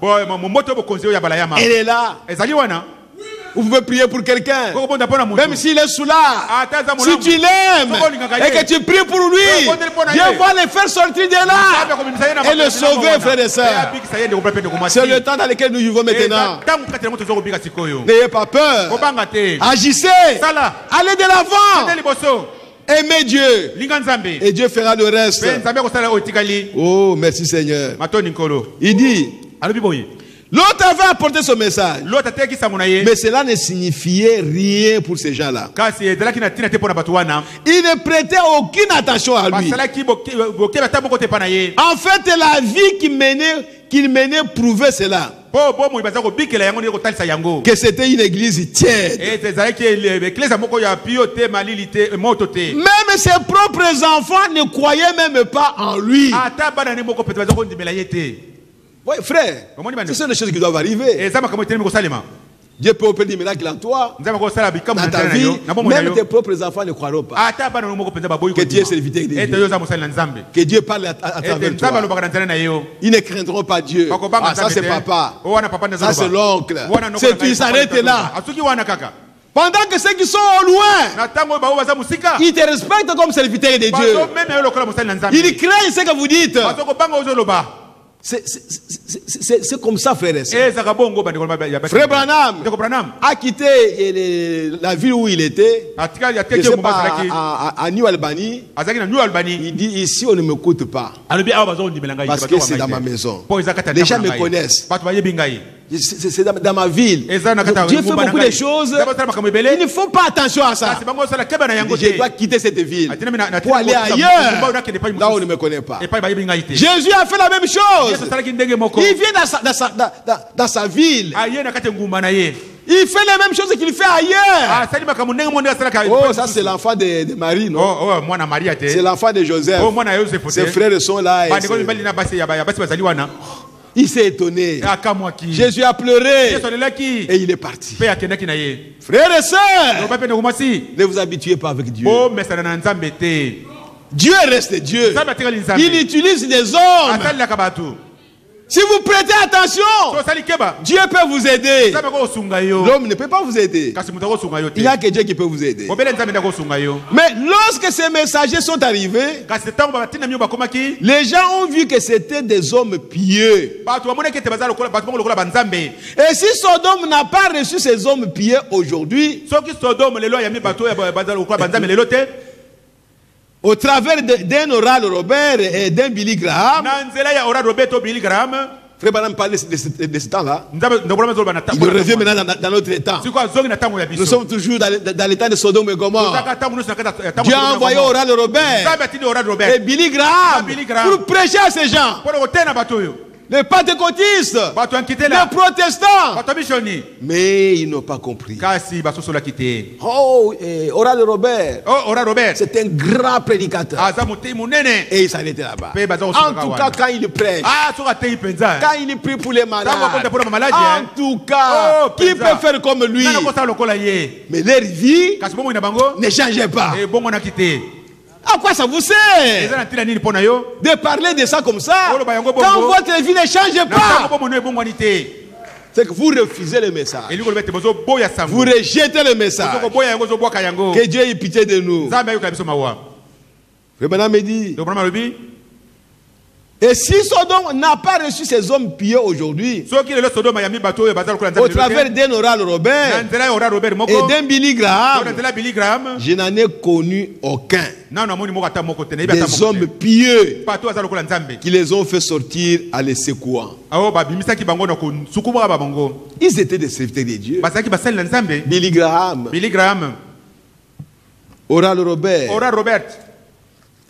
Elle est là. Vous pouvez prier pour quelqu'un, même s'il est sous l'art. Si tu l'aimes et que tu pries pour lui, Dieu va le faire sortir de là et le sauver, frères et sœurs. C'est le temps dans lequel nous vivons maintenant. N'ayez pas peur. Agissez. Allez de l'avant. Aimez Dieu et Dieu fera le reste. Oh, merci Seigneur. Il dit, l'autre avait apporté son message, mais cela ne signifiait rien pour ces gens-là. Il ne prêtait aucune attention à lui. En fait, la vie qu'il menait prouvait cela. Que c'était une église tiède. Même ses propres enfants ne croyaient même pas en lui. Oui, frère, ce sont des choses qui doivent arriver. Dieu peut opérer des miracles en toi, dans ta vie, même tes propres enfants ne croiront pas que Dieu est serviteur de Dieu, que Dieu parle à travers toi. Ils ne craindront pas Dieu. Ah, ça c'est papa, ça c'est l'oncle, il s'arrête là. Pendant que ceux qui sont au loin, ils te respectent comme serviteur de Dieu. Ils craignent ce que vous dites. C'est comme ça, frère et sœur. Frère Branham a quitté la ville où il était, je sais pas, à New Albany. Il dit, ici on ne m'écoute pas, parce que c'est dans ma maison. Les gens me connaissent. C'est dans ma ville. Dieu fait beaucoup de choses. Il ne faut pas attention à ça. Je dois quitter cette ville pour aller ailleurs, là où on ne me connaît pas. Jésus a fait la même chose. Il vient dans sa ville. Il fait la même chose qu'il fait ailleurs. Oh, ça c'est l'enfant de Marie, non? C'est l'enfant de Joseph. Ses frères sont là. Il s'est étonné. Jésus a pleuré et il est parti. Frères et sœurs, ne vous habituez pas avec Dieu. Dieu reste Dieu. Il utilise des hommes. Si vous prêtez attention, Dieu peut vous aider. L'homme ne peut pas vous aider. Il n'y a que Dieu qui peut vous aider. Mais lorsque ces messagers sont arrivés, les gens ont vu que c'était des hommes pieux. Et si Sodome n'a pas reçu ces hommes pieux aujourd'hui, au travers d'un Oral Robert et d'un Billy Graham, Frère Branham parlait de ce temps-là. Il revient maintenant dans notre temps. Nous sommes toujours dans l'état de Sodome et Gomorrhe. Dieu a envoyé Oral Robert et Billy Graham pour prêcher à ces gens. Les pentecôtistes, les protestants. Mais ils n'ont pas compris. Oh, Oral Robert, c'est un grand prédicateur. Et il s'arrêtait là-bas. En tout cas, quand il prêche, quand il prie pour les malades, en tout cas, qui peut faire comme lui? Mais leur vie ne changeait pas. À quoi ça vous sert de parler de ça comme ça quand votre vie ne change pas? C'est que vous refusez le message. Vous rejetez le message. Que Dieu ait pitié de nous. Le bonhomme me dit, et si Sodome n'a pas reçu ces hommes pieux aujourd'hui, au travers d'un Oral Robert et d'un Billy Graham, je n'en ai connu aucun. Des hommes pieux qui les ont fait sortir à les secouant. Ils étaient des serviteurs de Dieu. Billy Graham, Oral Robert.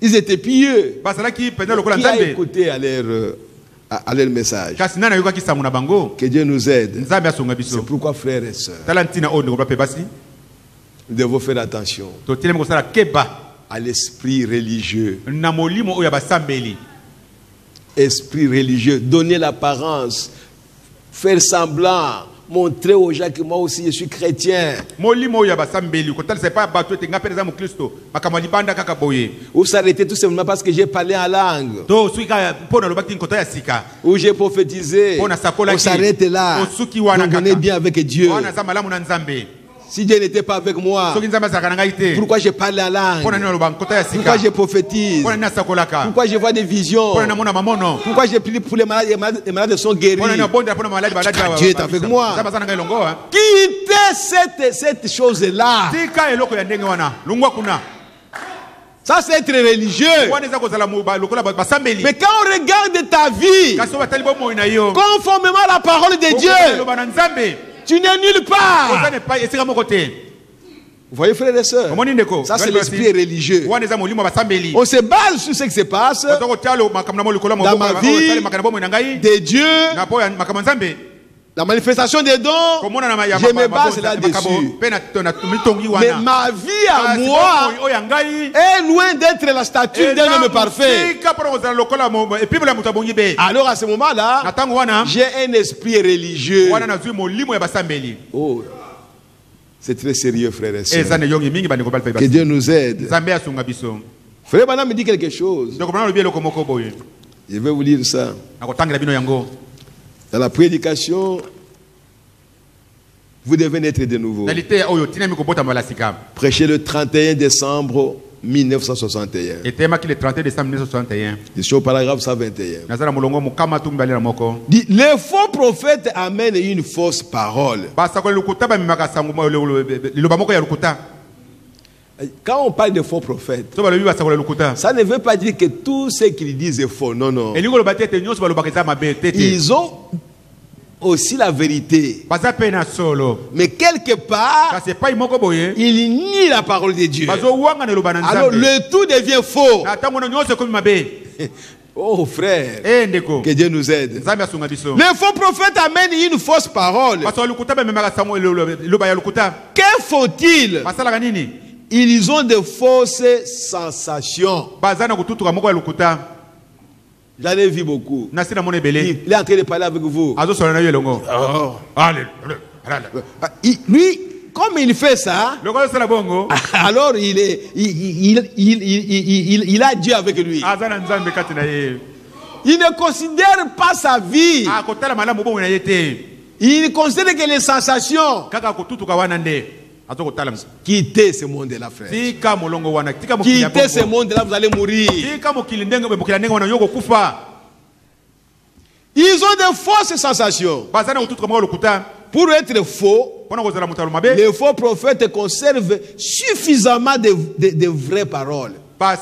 Ils étaient pieux. Qui a écouté à leur message? Que Dieu nous aide. C'est pourquoi, frères et sœurs, nous devons faire attention à l'esprit religieux. Esprit religieux, donner l'apparence, faire semblant, montrer aux gens que moi aussi je suis chrétien. Ou s'arrêter tout simplement parce que j'ai parlé en langue. Ou j'ai prophétisé. On s'arrête là. On est bien avec Dieu. Si Dieu n'était pas avec moi, pourquoi je parle en langue? Pourquoi je prophétise? Pourquoi je vois des visions? Pourquoi je prie pour les malades sont guéris? Dieu est avec moi. Quittez cette chose-là. Ça, c'est être religieux. Mais quand on regarde ta vie conformément à la parole de Dieu, tu n'es nulle part. Vous voyez, frères et sœurs, ça c'est l'esprit religieux. On se base sur ce qui se passe dans ma vie de Dieu. La manifestation des dons, je me base là-dessus. Mais ma vie à moi est loin d'être la statue d'un homme parfait. Alors à ce moment-là, j'ai un esprit religieux. Oh, c'est très sérieux, frères et sœurs. Que Dieu nous aide. Frère Bana me dit quelque chose. Je vais vous lire ça. Dans la prédication, vous devez naître de nouveau. Prêchez le 31 décembre 1961. Je suis au paragraphe 121. Dit, les faux prophètes amènent une fausse parole. Quand on parle de faux prophètes, ça ne veut pas dire que tout ce qu'ils disent est faux. Non, non. Ils ont aussi la vérité. Mais quelque part, ils nient la parole de Dieu. Alors le tout devient faux. Oh frère, que Dieu nous aide. Les faux prophètes amènent une fausse parole. Que faut-il? Ils ont de fausses sensations. J'en ai vu beaucoup. Il est en train de parler avec vous. Lui, comme il fait ça, alors il a Dieu avec lui. Il ne considère pas sa vie. Il considère que les sensations. Quittez ce monde-là, frère. Quittez ce monde-là, vous allez mourir. Ils ont de fausses sensations. Pour être faux, les faux prophètes conservent suffisamment de vraies paroles. Balaam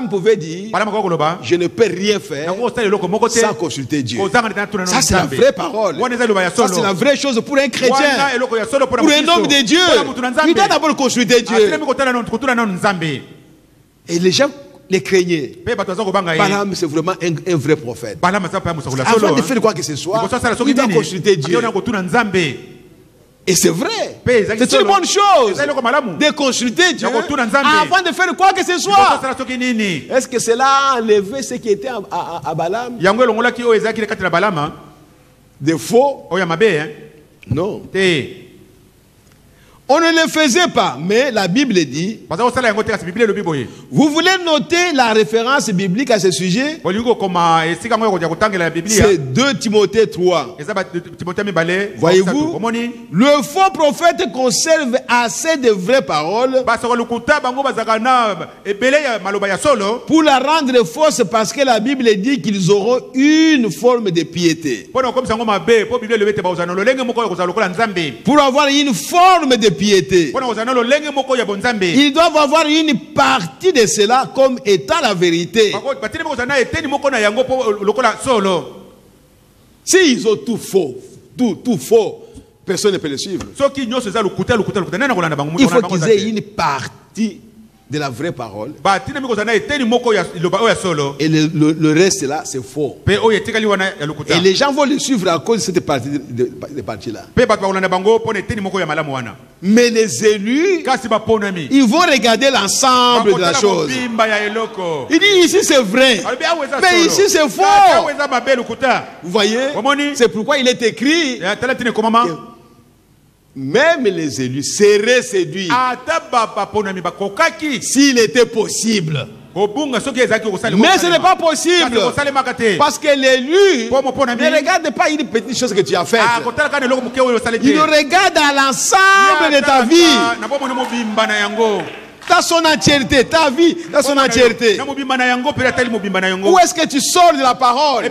pouvait dire, je ne peux rien faire sans consulter Dieu. Ça c'est la vraie parole. Ça c'est la vraie chose pour un chrétien. Pour un homme de Dieu, il doit d'abord consulter Dieu. Et les gens les craignaient. Balaam c'est vraiment un vrai prophète. Avant de faire quoi que ce soit, il doit consulter Dieu. Et c'est vrai. C'est une bonne chose de consulter Dieu avant de faire quoi que ce soit. Est-ce que cela a enlevé ce qui était à Balaam? De faux? Non. On ne le faisait pas, mais la Bible dit. Vous voulez noter la référence biblique à ce sujet? C'est 2 Timothée 3. Voyez-vous, le faux prophète conserve assez de vraies paroles pour la rendre fausse, parce que la Bible dit qu'ils auront une forme de piété. Pour avoir une forme de piété, ils doivent avoir une partie de cela comme étant la vérité. S'ils ont tout faux, tout faux, personne ne peut le suivre. Il faut qu'ils aient une partie de la vraie parole. Et le reste là, c'est faux. Et les gens vont le suivre à cause de cette partie-là. Mais les élus, ils vont regarder l'ensemble de la chose. Ils disent ici c'est vrai, mais ici c'est faux. Vous voyez? C'est pourquoi il est écrit que même les élus seraient séduits s'il était possible. Mais ce n'est pas possible, parce que l'élu ne regarde pas une petite chose que tu as faite. Il regarde à l'ensemble de ta vie, dans son entièreté, ta vie dans son entièreté. Où est-ce que tu sors de la parole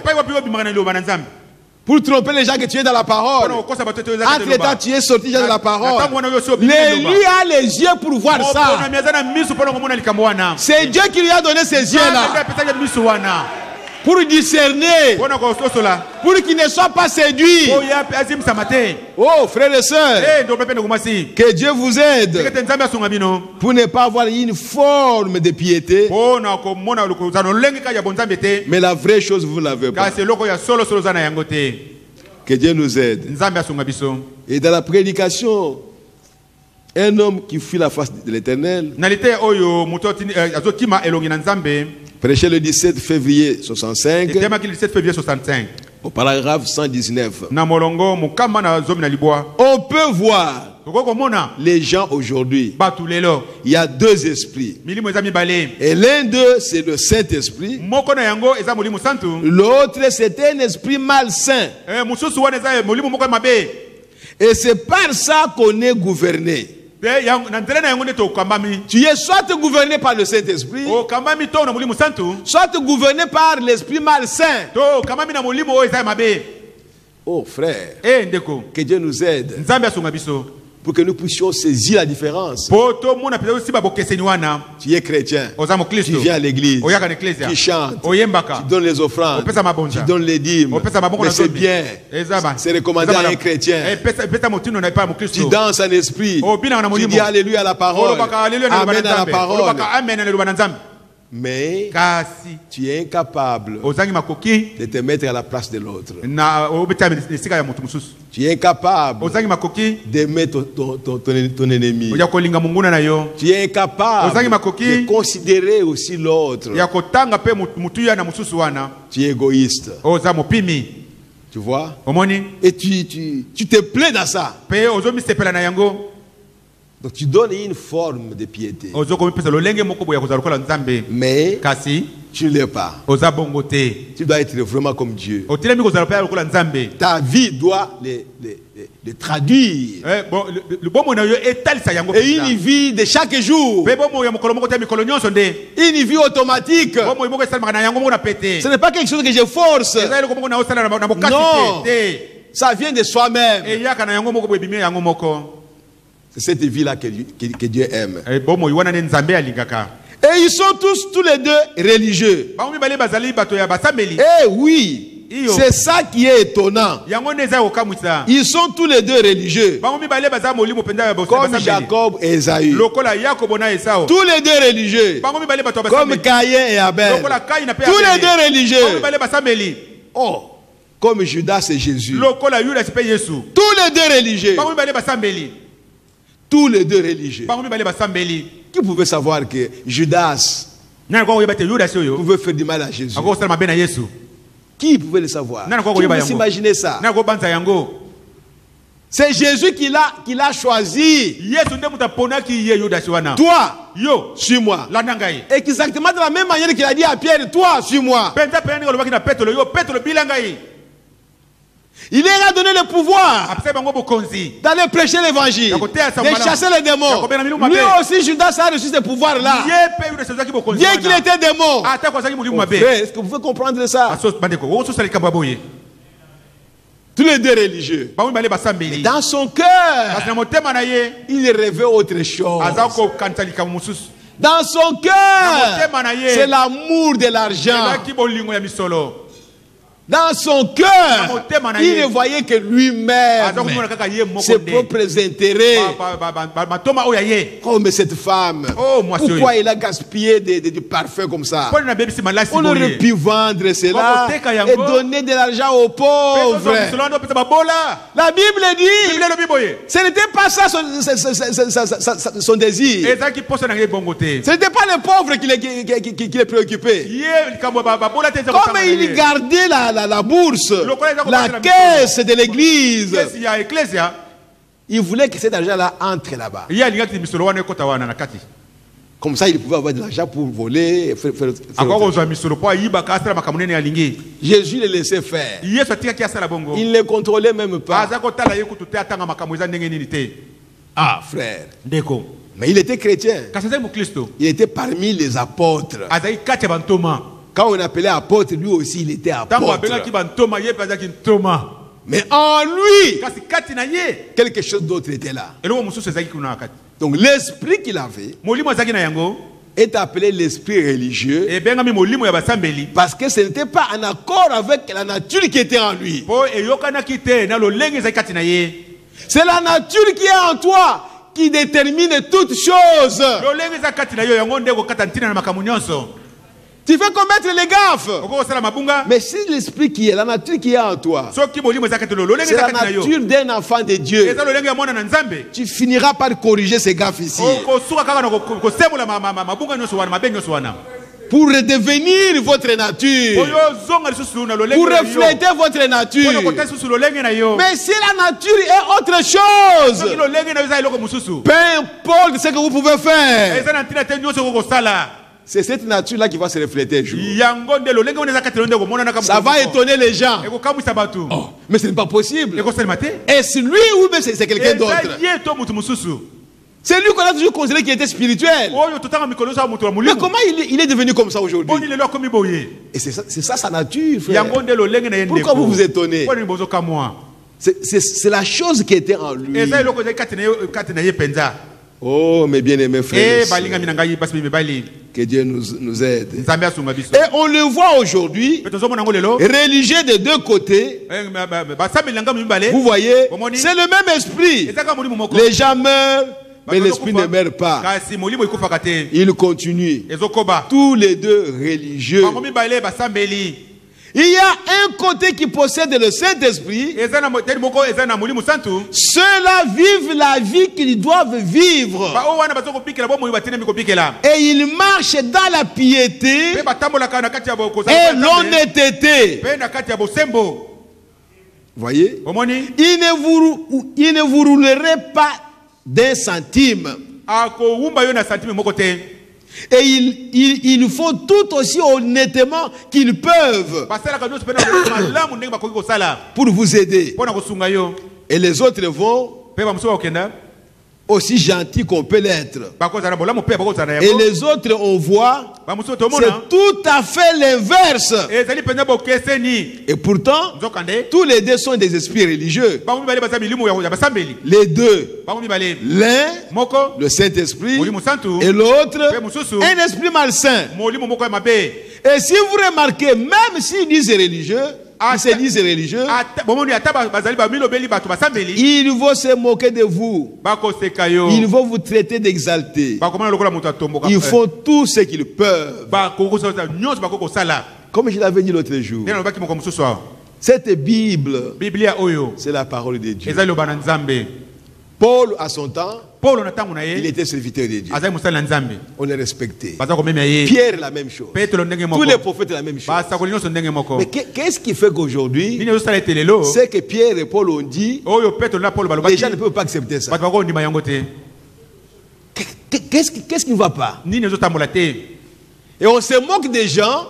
pour tromper les gens que tu es dans la parole? Entre les temps, tu es sorti de la parole. L'élu a les yeux pour voir ça. C'est Dieu qui lui a donné ces yeux-là pour discerner, pour qu'il ne soit pas séduit. Oh, frères et sœurs, que Dieu vous aide pour ne pas avoir une forme de piété, mais la vraie chose, vous ne l'avez pas. Que Dieu nous aide. Et dans la prédication, un homme qui fuit la face de l'Éternel prêchait le 17 février 65 au paragraphe 119. On peut voir les gens aujourd'hui. Il y a 2 esprits. Et l'un d'eux, c'est le Saint-Esprit. L'autre, c'est un esprit malsain. Et c'est par ça qu'on est gouverné. Tu es soit gouverné par le Saint-Esprit, soit gouverné par l'esprit malsain. Oh frère, que Dieu nous aide pour que nous puissions saisir la différence. Tu es chrétien, tu viens à l'église, tu chantes, tu donnes les offrandes, tu donnes les dîmes, mais c'est bien, c'est recommandé à un chrétien. Tu danses en esprit, tu dis alléluia à la parole, amen à la parole. Mais tu es incapable de te mettre à la place de l'autre. Tu es incapable d'aimer ton ennemi. Tu es incapable de considérer aussi l'autre. Tu es égoïste. Tu vois? Et tu te plais dans ça. Donc tu donnes une forme de piété. Mais tu ne l'es pas. Tu dois être vraiment comme Dieu. Ta vie doit le traduire. Et une vie de chaque jour. Une vie automatique. Ce n'est pas quelque chose que je force. Non. Ça vient de soi-même. C'est cette vie-là que Dieu aime. Et ils sont tous les deux religieux. Eh oui, c'est ça qui est étonnant. Ils sont tous les deux religieux. Comme Jacob et Esaü. Tous les deux religieux. Comme Caïn et Abel. Tous les deux religieux. Oh, comme Judas et Jésus. Tous les deux religieux. Tous les deux religieux. Qui pouvait savoir que Judas pouvait faire du mal à Jésus? Qui pouvait le savoir? Qui pouvait s'imaginer ça? C'est Jésus qui l'a choisi. Toi, suis-moi. Exactement de la même manière qu'il a dit à Pierre, toi, suis-moi. Il leur a donné le pouvoir d'aller prêcher l'évangile, de chasser les démons. Lui aussi, Judas a reçu ce pouvoir-là. Bien qu'il était démon. Est-ce que vous pouvez comprendre ça? Tous les deux religieux. Mais dans son cœur, il rêvait autre chose. Dans son cœur, c'est l'amour de l'argent. Dans son cœur, il ne voyait que lui-même, ses propres intérêts. Oh, mais cette femme, pourquoi il a gaspillé du parfum comme ça? On aurait pu vendre cela et donner de l'argent aux pauvres. La Bible dit, ce n'était pas ça son désir. Ce n'était pas les pauvres qui les préoccupaient. Comme il gardait la bourse, la caisse de l'église, il voulait que cet argent-là entre là-bas. Comme ça, il pouvait avoir de l'argent pour voler. Jésus le laissait faire. Il ne le contrôlait même pas. Ah, frère. Mais il était chrétien. Il était parmi les apôtres. Quand on appelait apôtre, lui aussi, il était apôtre. Mais en lui, quelque chose d'autre était là. Donc l'esprit qu'il avait est appelé l'esprit religieux, parce que ce n'était pas en accord avec la nature qui était en lui. C'est la nature qui est en toi qui détermine toutes choses. Tu veux commettre les gaffes. Mais si l'esprit qui est, la nature qui est en toi, c'est la nature d'un enfant de Dieu, tu finiras par corriger ces gaffes ici. Pour redevenir votre nature, pour refléter votre nature. Mais si la nature est autre chose, peu importe ce que vous pouvez faire, c'est cette nature-là qui va se refléter un jour. Ça va étonner les gens. Oh, mais ce n'est pas possible. Est-ce lui ou c'est quelqu'un d'autre? C'est lui qu'on a toujours considéré qu'il était spirituel. Mais comment il est devenu comme ça aujourd'hui? Et c'est ça sa nature, frère. Pourquoi vous vous étonnez? C'est la chose qui était en lui. Oh, mes bien-aimés frères, que Dieu nous aide. Et on le voit aujourd'hui, religieux de deux côtés. Vous voyez, c'est le même esprit. Les gens meurent, mais l'esprit ne meurt pas. Il continue. Tous les deux religieux. Il y a un côté qui possède le Saint-Esprit. Ceux-là vivent la vie qu'ils doivent vivre. Et ils marchent dans la piété et l'honnêteté. Voyez? Il ne vous roulerait pas d'un centime. Et ils font tout aussi honnêtement qu'ils peuvent pour vous aider. Et les autres vont aussi gentils qu'on peut l'être. Et les autres, on voit, c'est tout à fait l'inverse. Et pourtant, tous les deux sont des esprits religieux. Les deux. L'un, le Saint-Esprit, et l'autre, un esprit malsain. Et si vous remarquez, même s'ils disent religieux, ils se disent religieux, ils vont se moquer de vous. Ils vont vous traiter d'exaltés. Ils font tout ce qu'ils peuvent. Comme je l'avais dit l'autre jour, cette Bible, c'est la parole de Dieu. Paul, à son temps, il était serviteur de Dieu. On le respectait. Pierre, la même chose. Tous les prophètes, la même chose. Mais qu'est-ce qui fait qu'aujourd'hui, c'est que Pierre et Paul ont dit, les gens ne peuvent pas accepter ça. Qu'est-ce qui ne va pas? Et on se moque des gens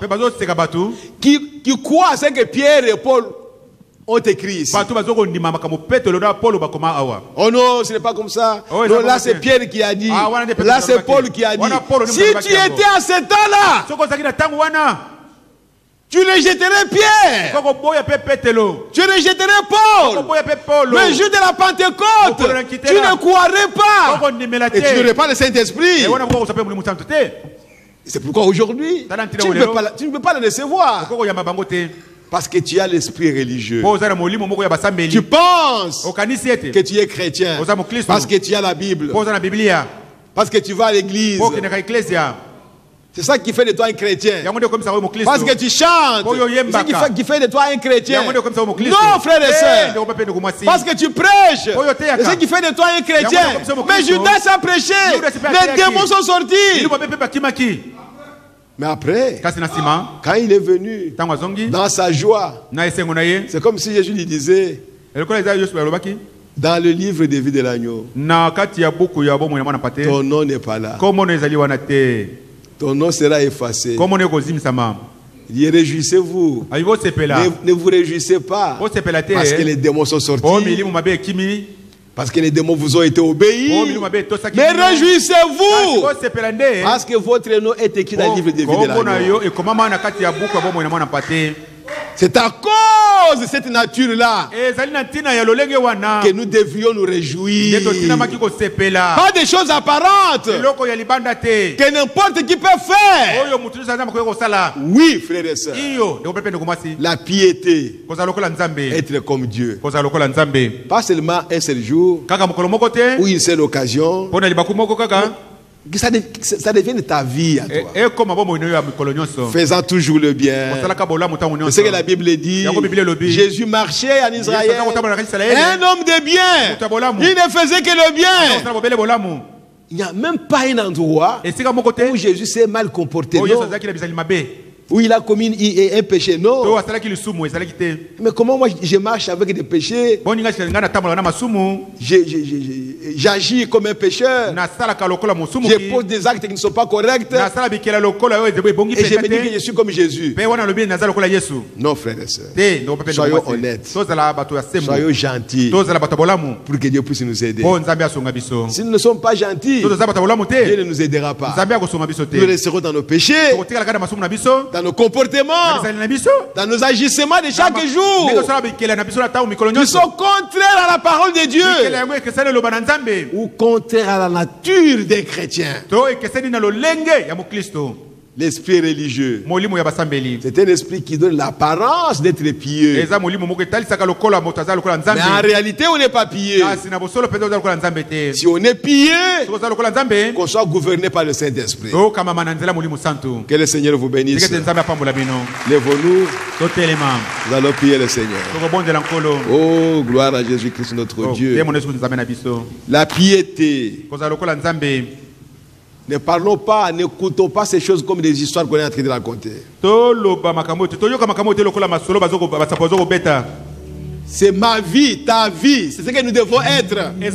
qui croient à ce que Pierre et Paul ont écrit ici. Oh non, ce n'est pas comme ça. Non, là c'est Pierre qui a dit. Là c'est Paul qui a dit. Si tu étais à ce temps-là, tu rejetterais Pierre. Tu rejetterais Paul. Le jour de la Pentecôte, tu ne croirais pas. Et tu n'aurais pas le Saint-Esprit. C'est pourquoi aujourd'hui, tu ne peux pas le recevoir. Parce que tu as l'esprit religieux. Tu penses que tu es chrétien. Parce que tu as la Bible. Parce que tu vas à l'église. C'est ça qui fait de toi un chrétien. Parce que tu chantes. C'est ça qui fait de toi un chrétien. Non, frères et sœurs. Parce que tu prêches. C'est ça qui fait de toi un chrétien. Mais Judas a prêché. Les démons sont sortis. Mais après, quand il est venu dans sa joie, c'est comme si Jésus lui disait, dans le livre de vie de l'agneau, ton nom n'est pas là. Ton nom sera effacé. Il dit, réjouissez-vous. Ne vous réjouissez pas parce que les démons sont sortis. Parce que les démons vous ont été obéis. Mais réjouissez-vous parce que votre nom est écrit dans le livre de vie de l'agneau. C'est à cause de cette nature-là que nous devrions nous réjouir. Pas des choses apparentes que n'importe qui peut faire. Oui, frères et sœurs. La piété, être comme Dieu. Pas seulement un seul jour ou une seule occasion. Que ça devienne ta vie à toi. Faisant toujours le bien. C'est ce que la Bible dit. Jésus marchait en Israël. Un homme de bien. Il ne faisait que le bien. Il n'y a même pas un endroit où Jésus s'est mal comporté. Où il a commis un péché, non. Mais comment moi je marche avec des péchés? J'agis comme un pécheur. Je pose des actes qui ne sont pas corrects. Et je me dis que je suis comme Jésus. Non, frères et sœurs. Soyons honnêtes. Soyons gentils. Pour que Dieu puisse nous aider. Si nous ne sommes pas gentils, Dieu ne nous aidera pas. Nous resterons dans nos péchés, dans nos comportements, dans nos agissements de chaque jour, qui sont contraires à la parole de Dieu ou contraires à la nature des chrétiens. L'esprit religieux, c'est un esprit qui donne l'apparence d'être pieux. Mais en réalité, on n'est pas pieux. Si on est pieux, qu'on soit gouverné par le Saint-Esprit. Que le Seigneur vous bénisse. Lèvons-nous. Nous allons prier le Seigneur. Oh, gloire à Jésus-Christ notre Dieu. La piété. Ne parlons pas, n'écoutons pas ces choses comme des histoires qu'on est en train de raconter. C'est ma vie, ta vie, c'est ce que nous devons être. Si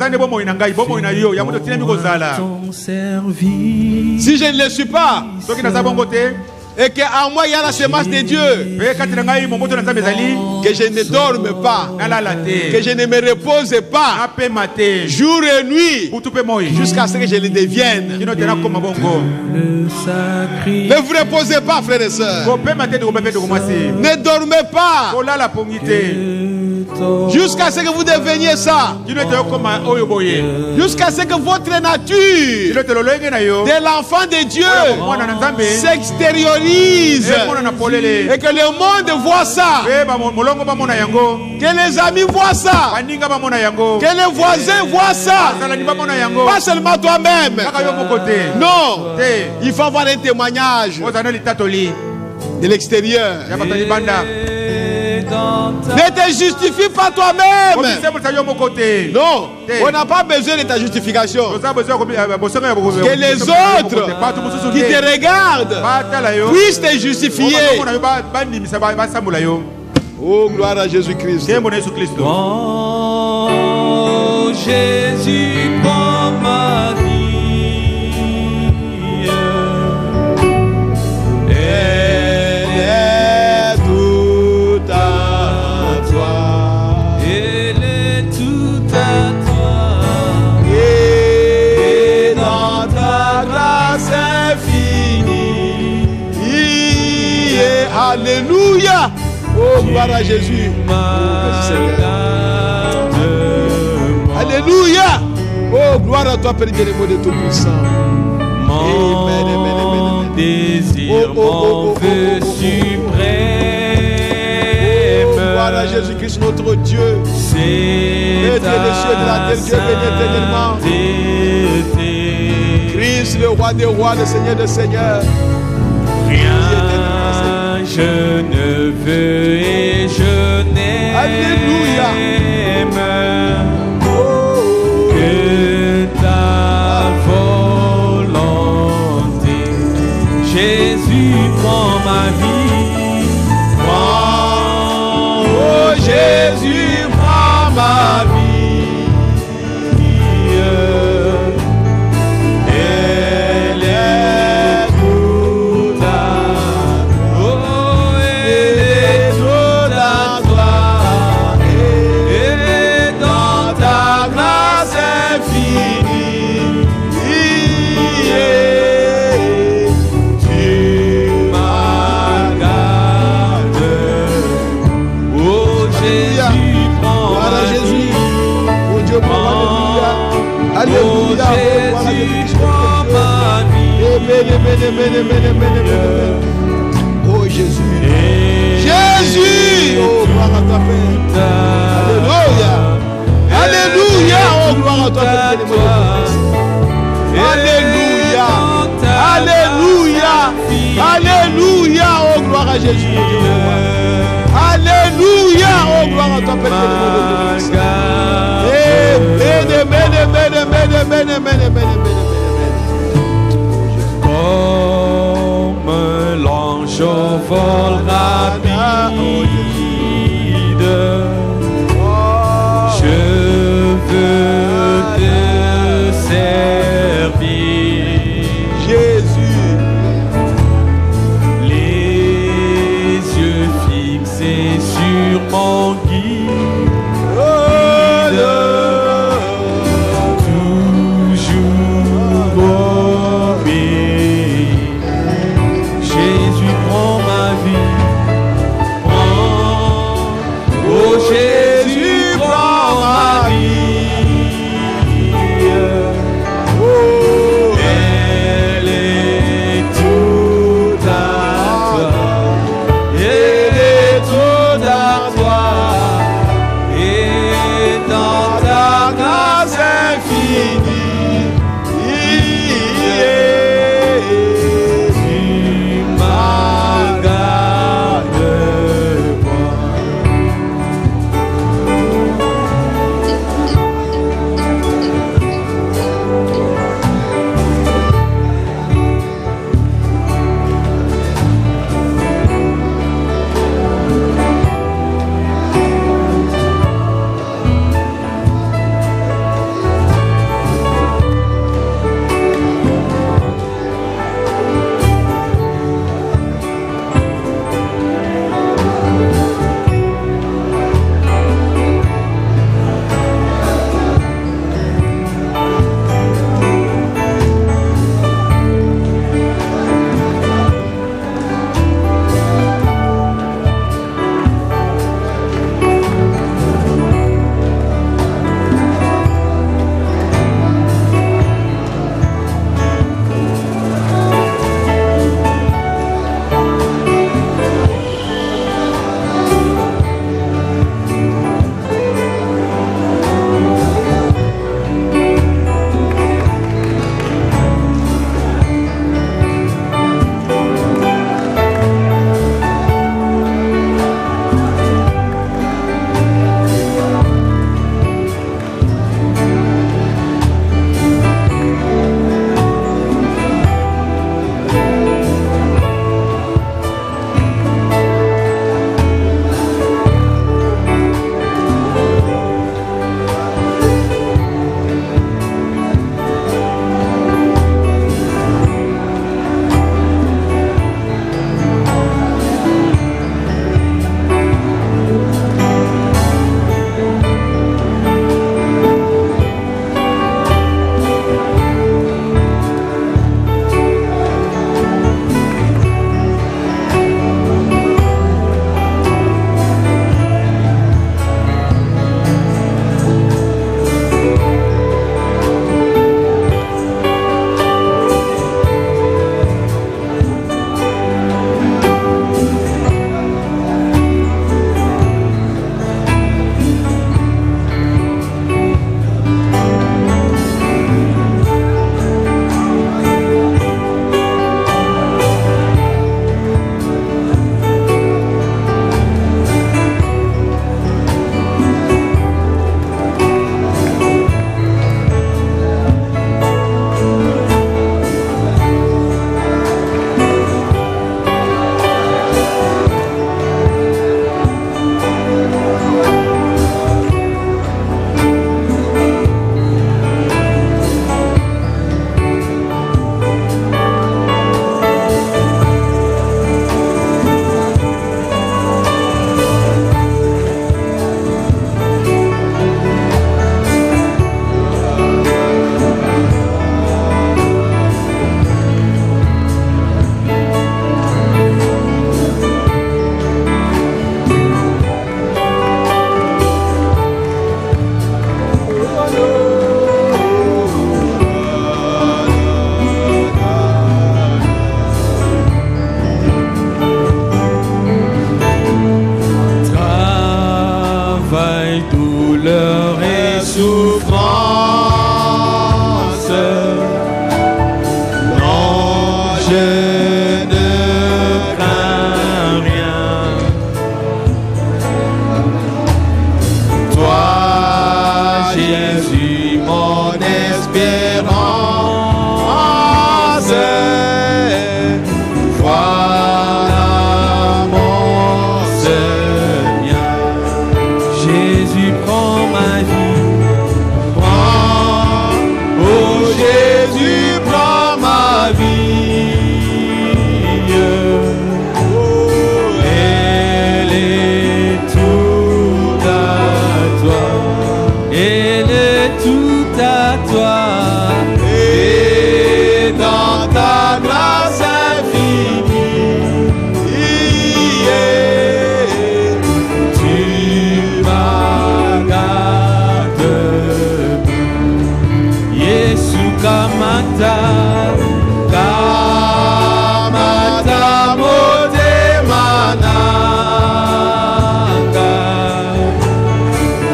je ne le suis pas, et qu'en moi il y a la semence de Dieu, que je ne dorme pas, que je ne me repose pas jour et nuit jusqu'à ce que je le devienne. Ne vous reposez pas, frères et sœurs. Ne dormez pas jusqu'à ce que vous deveniez ça, jusqu'à ce que votre nature de l'enfant de Dieu s'extériorise et que le monde voit ça, que les amis voient ça, que les voisins voient ça, pas seulement toi-même. Non, il faut avoir un témoignage de l'extérieur. Ne te justifie pas toi-même. Non, on n'a pas besoin de ta justification. Que les autres qui te regardent puissent te justifier. Oh, gloire à Jésus-Christ. Oh, Jésus, prends ma vie. Elle est toute à toi. Elle est toute à toi. Et dans ta grâce infinie. Alléluia. Oh, gloire à Jésus. Alléluia. Oh, gloire à toi, Père éternel de Tout-Puissant. Mon désir, mon vœu suprême. Oh, gloire à Jésus-Christ, notre Dieu. C'est Dieu des cieux de la terre, Dieu béni éternellement. Christ, le roi des rois, le Seigneur des seigneurs. Rien je ne veux et je n'aime. Alléluia. Que ta volonté. Jésus, prends ma vie. Prends, oh Jésus, prends ma vie. Alléluia. Oh Jésus. Jésus. Oh gloire à ta Père. Alléluia. Alléluia. Oh gloire à toi Père. Alléluia. Alléluia. Alléluia. Oh gloire à Jésus. Alléluia. Oh gloire à toi Père. Comme l'ange au vol rapide, je veux te servir. Jésus, les yeux fixés sur mon guide.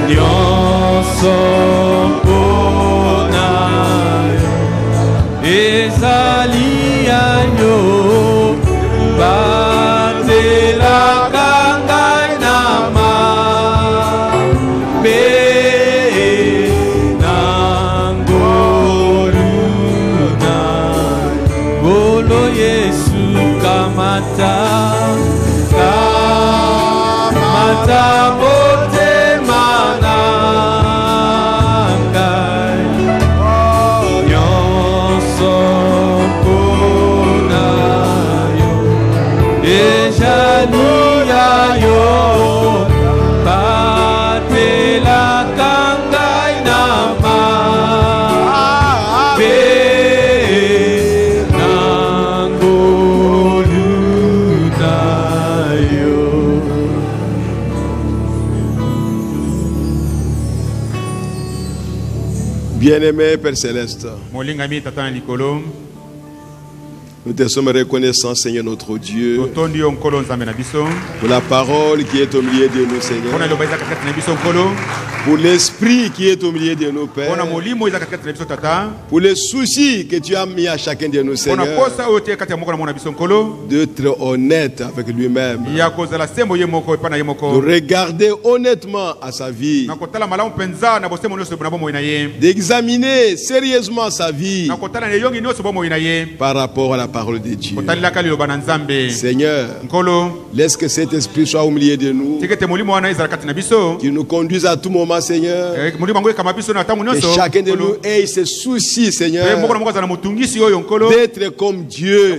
nyonso mpona yo ezali ya yo batelaka ngai na mabe na ngolu na ngolo Yesu kamata motema na ngai nyonso mpona yo ezali ya yo batelaka ngai na mabe na ngolu na yo. Bien-aimé Père Céleste, nous te sommes reconnaissants, Seigneur notre Dieu, pour la parole qui est au milieu de nous, Seigneur, pour l'esprit qui est au milieu de nous, Père, pour les soucis que tu as mis à chacun de nous, Seigneur, d'être honnête avec lui-même, de regarder honnêtement à sa vie, d'examiner sérieusement sa vie par rapport à la parole de Dieu. Seigneur, laisse que cet esprit soit au milieu de nous, qu'il nous conduise à tout moment, Seigneur, que chacun de nous ait ses soucis, Seigneur, d'être comme Dieu,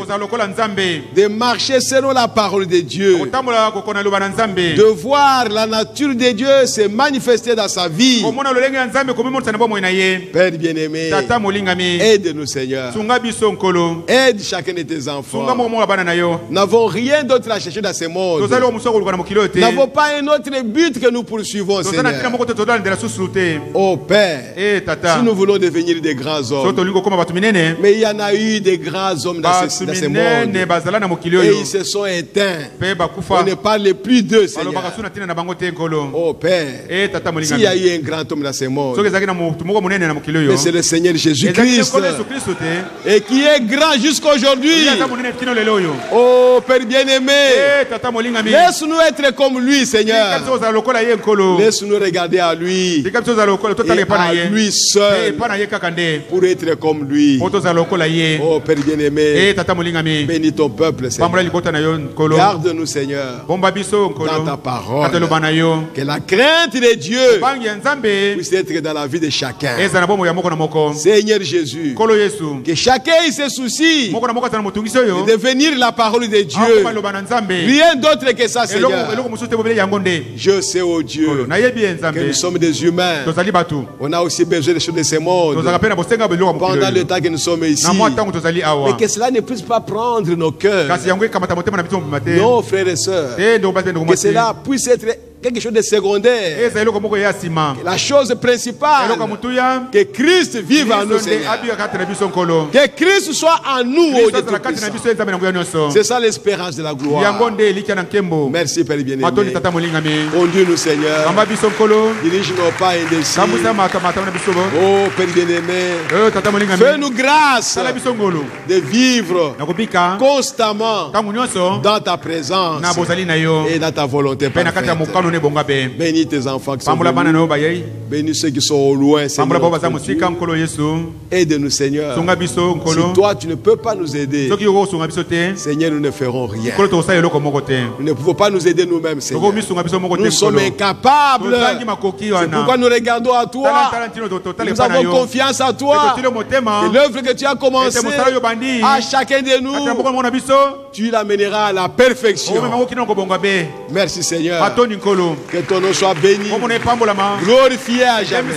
de marcher selon la parole de Dieu, de voir la nature de Dieu se manifester dans sa vie. Père bien-aimé, aide-nous, Seigneur, aide chacun de tes enfants. Nous n'avons rien d'autre à chercher dans ce monde. Nous n'avons pas un autre but que nous poursuivons, Seigneur. Oh Père, si nous voulons devenir des grands hommes, mais il y en a eu des grands hommes dans ce monde, et ils se sont éteints. On ne parle plus d'eux, Seigneur. Oh Père, s'il y a eu un grand homme dans ce monde, mais c'est le Seigneur Jésus-Christ, et qui est grand jusqu'aujourd'hui. Oh Père bien-aimé, laisse-nous être comme lui, Seigneur. Laisse-nous regarder à lui et à lui seul pour être comme lui. Oh Père bien-aimé, bénis ton peuple, Seigneur. Garde-nous, Seigneur, dans ta parole. Que la crainte de Dieu puisse être dans la vie de chacun. Seigneur Jésus, que chacun ait ses soucis de devenir la parole de Dieu. Rien d'autre que ça, Seigneur. Je sais, oh Dieu, que nous sommes des humains. On a aussi besoin des choses de ce monde pendant le temps que nous sommes ici. Mais que cela ne puisse pas prendre nos cœurs. Non, frères et sœurs, que cela puisse être quelque chose de secondaire. La chose principale, que Christ vive en nous, Seigneur. Que Christ soit en nous, oh Dieu. C'est ça l'espérance de la gloire. Merci Père bien-aimé. Conduis-nous, Seigneur. Dirige nos pas indécis. Oh Père bien-aimé, fais-nous grâce de vivre constamment dans ta présence et dans ta volonté parfaite. Bénis tes enfants qui sont venus. Bénis ceux qui sont au loin, Seigneur. Aide-nous, Seigneur. Si toi tu ne peux pas nous aider, Seigneur, nous ne ferons rien. Nous ne pouvons pas nous aider nous-mêmes, Seigneur. Nous sommes incapables. C'est pourquoi nous regardons à toi. Nous avons confiance à toi. Et l'œuvre que tu as commencée à chacun de nous, tu l'amèneras à la perfection. Merci, Seigneur. Que ton nom soit béni, glorifié à jamais.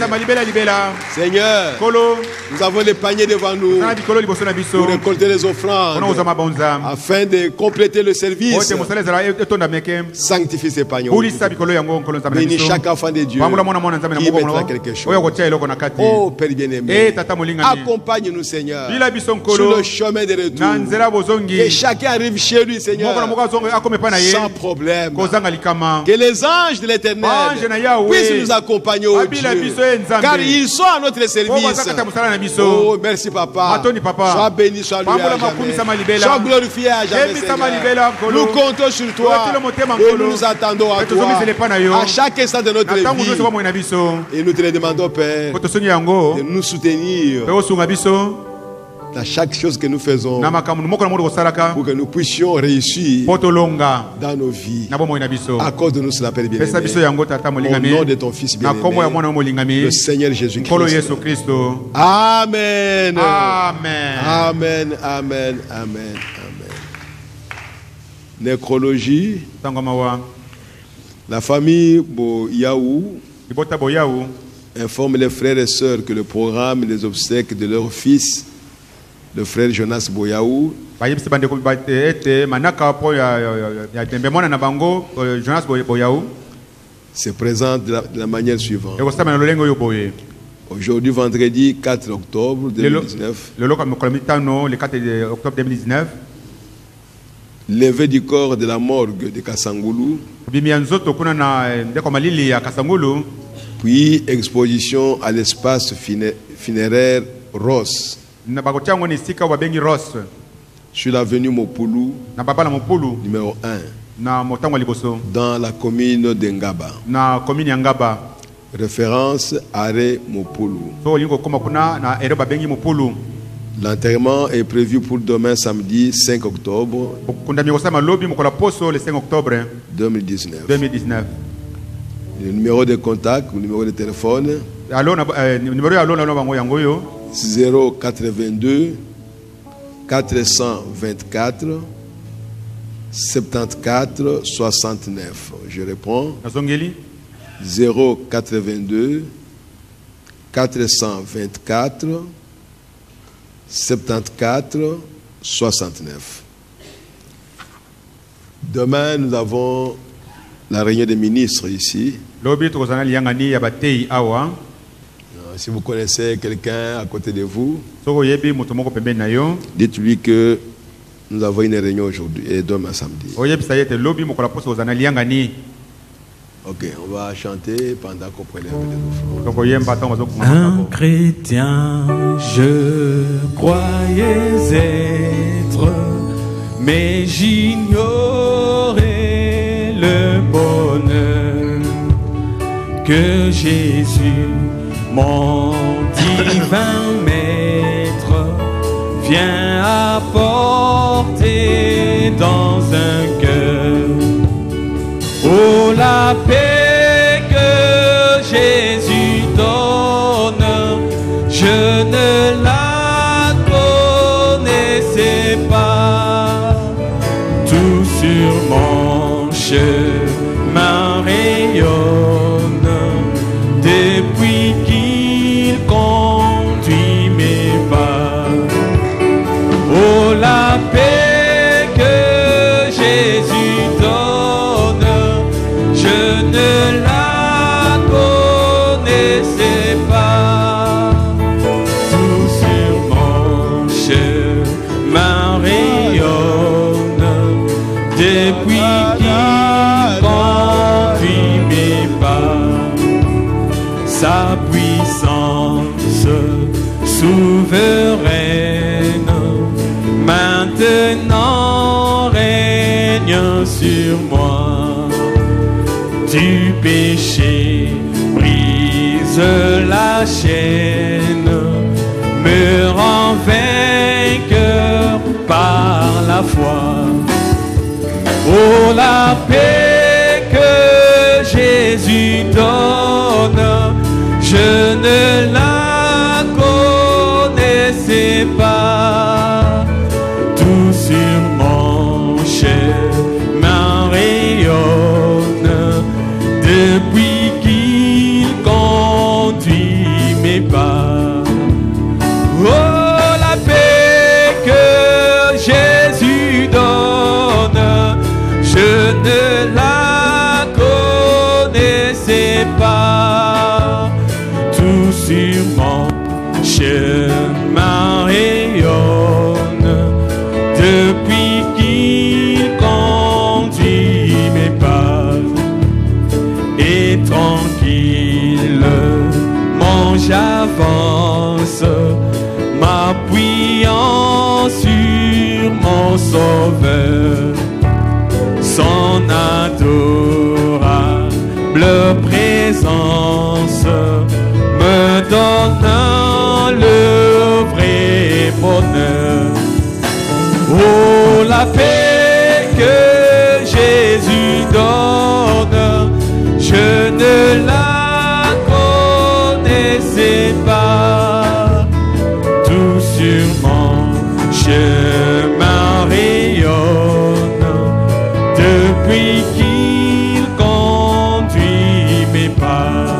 Seigneur, nous avons les paniers devant nous pour récolter les offrandes afin de compléter le service. Sanctifie ces paniers. Bénis chaque enfant de Dieu qui mettra quelque chose. Oh Père bien-aimé, accompagne-nous, Seigneur, sur le chemin de retour. Que chacun arrive chez lui, Seigneur, sans problème. Que les anges de l'Éternel puissent nous accompagner, oh Dieu, car ils sont à notre service. Oh, merci papa. Sois béni, sois loué à jamais. Sois glorifié à jamais, Seigneur. Nous comptons sur toi et nous nous attendons à toi à chaque instant de notre vie. Et nous te le demandons, Père, de nous soutenir dans chaque chose que nous faisons pour que nous puissions réussir dans nos vies. Accorde-nous cela, Père bien-aimé. Au nom de ton Fils bien-aimé, le Seigneur Jésus-Christ. Amen. Amen. Amen. Amen. Amen. Nécrologie. La famille Boyaou informe les frères et sœurs que le programme des obsèques de leur fils, le frère Jonas Boyaou, se présente de la manière suivante. Aujourd'hui, vendredi 4 octobre 2019, levée du corps de la morgue de Kassangoulou, puis exposition à l'espace funéraire Ross, sur l'avenue Mopulu, numéro 1, dans la commune d'Engaba. Référence arrêt Mopulu. L'enterrement est prévu pour demain samedi 5 octobre 2019. Le numéro de contact, le numéro de téléphone 082 424 74 69. Je réponds 082 424 74 69. Demain, nous avons la réunion des ministres ici. Si vous connaissez quelqu'un à côté de vous, dites-lui que nous avons une réunion aujourd'hui et demain samedi. Ok, on va chanter pendant qu'on prélève les offrandes. Un chrétien, je croyais être, mais j'ignorais le bonheur que Jésus, mon divin maître, vient apporter dans un cœur. Oh, la paix que Jésus donne, je ne la connaissais pas. Tout sur mon chemin rayonne depuis qu'il conduit mes pas. Oh, la paix que Jésus donne, je ne la connaissais pas. Tout sur mon chemin rayonne depuis qu'il conduit mes pas. Sa puissance souveraine maintenant règne sur moi. Du péché brise la chaîne, me rend vainqueur par la foi. Oh, la paix que Jésus donne, je ne la connaissais pas. Tout sur mon chemin rayonne depuis qu'il conduit mes pas. Oh, la paix que Jésus donne, je ne la connaissais pas. Tout sur mon chemin rayonne depuis qu'il conduit mes pas. tranquillement j'avance, m'appuyant sur mon Sauveur, son adorable présence me donne le vrai bonheur. Oh, la paix que Jésus donne, je ne la connaissais pas. Tout sur mon chemin rayonne depuis qu'il conduit mes pas.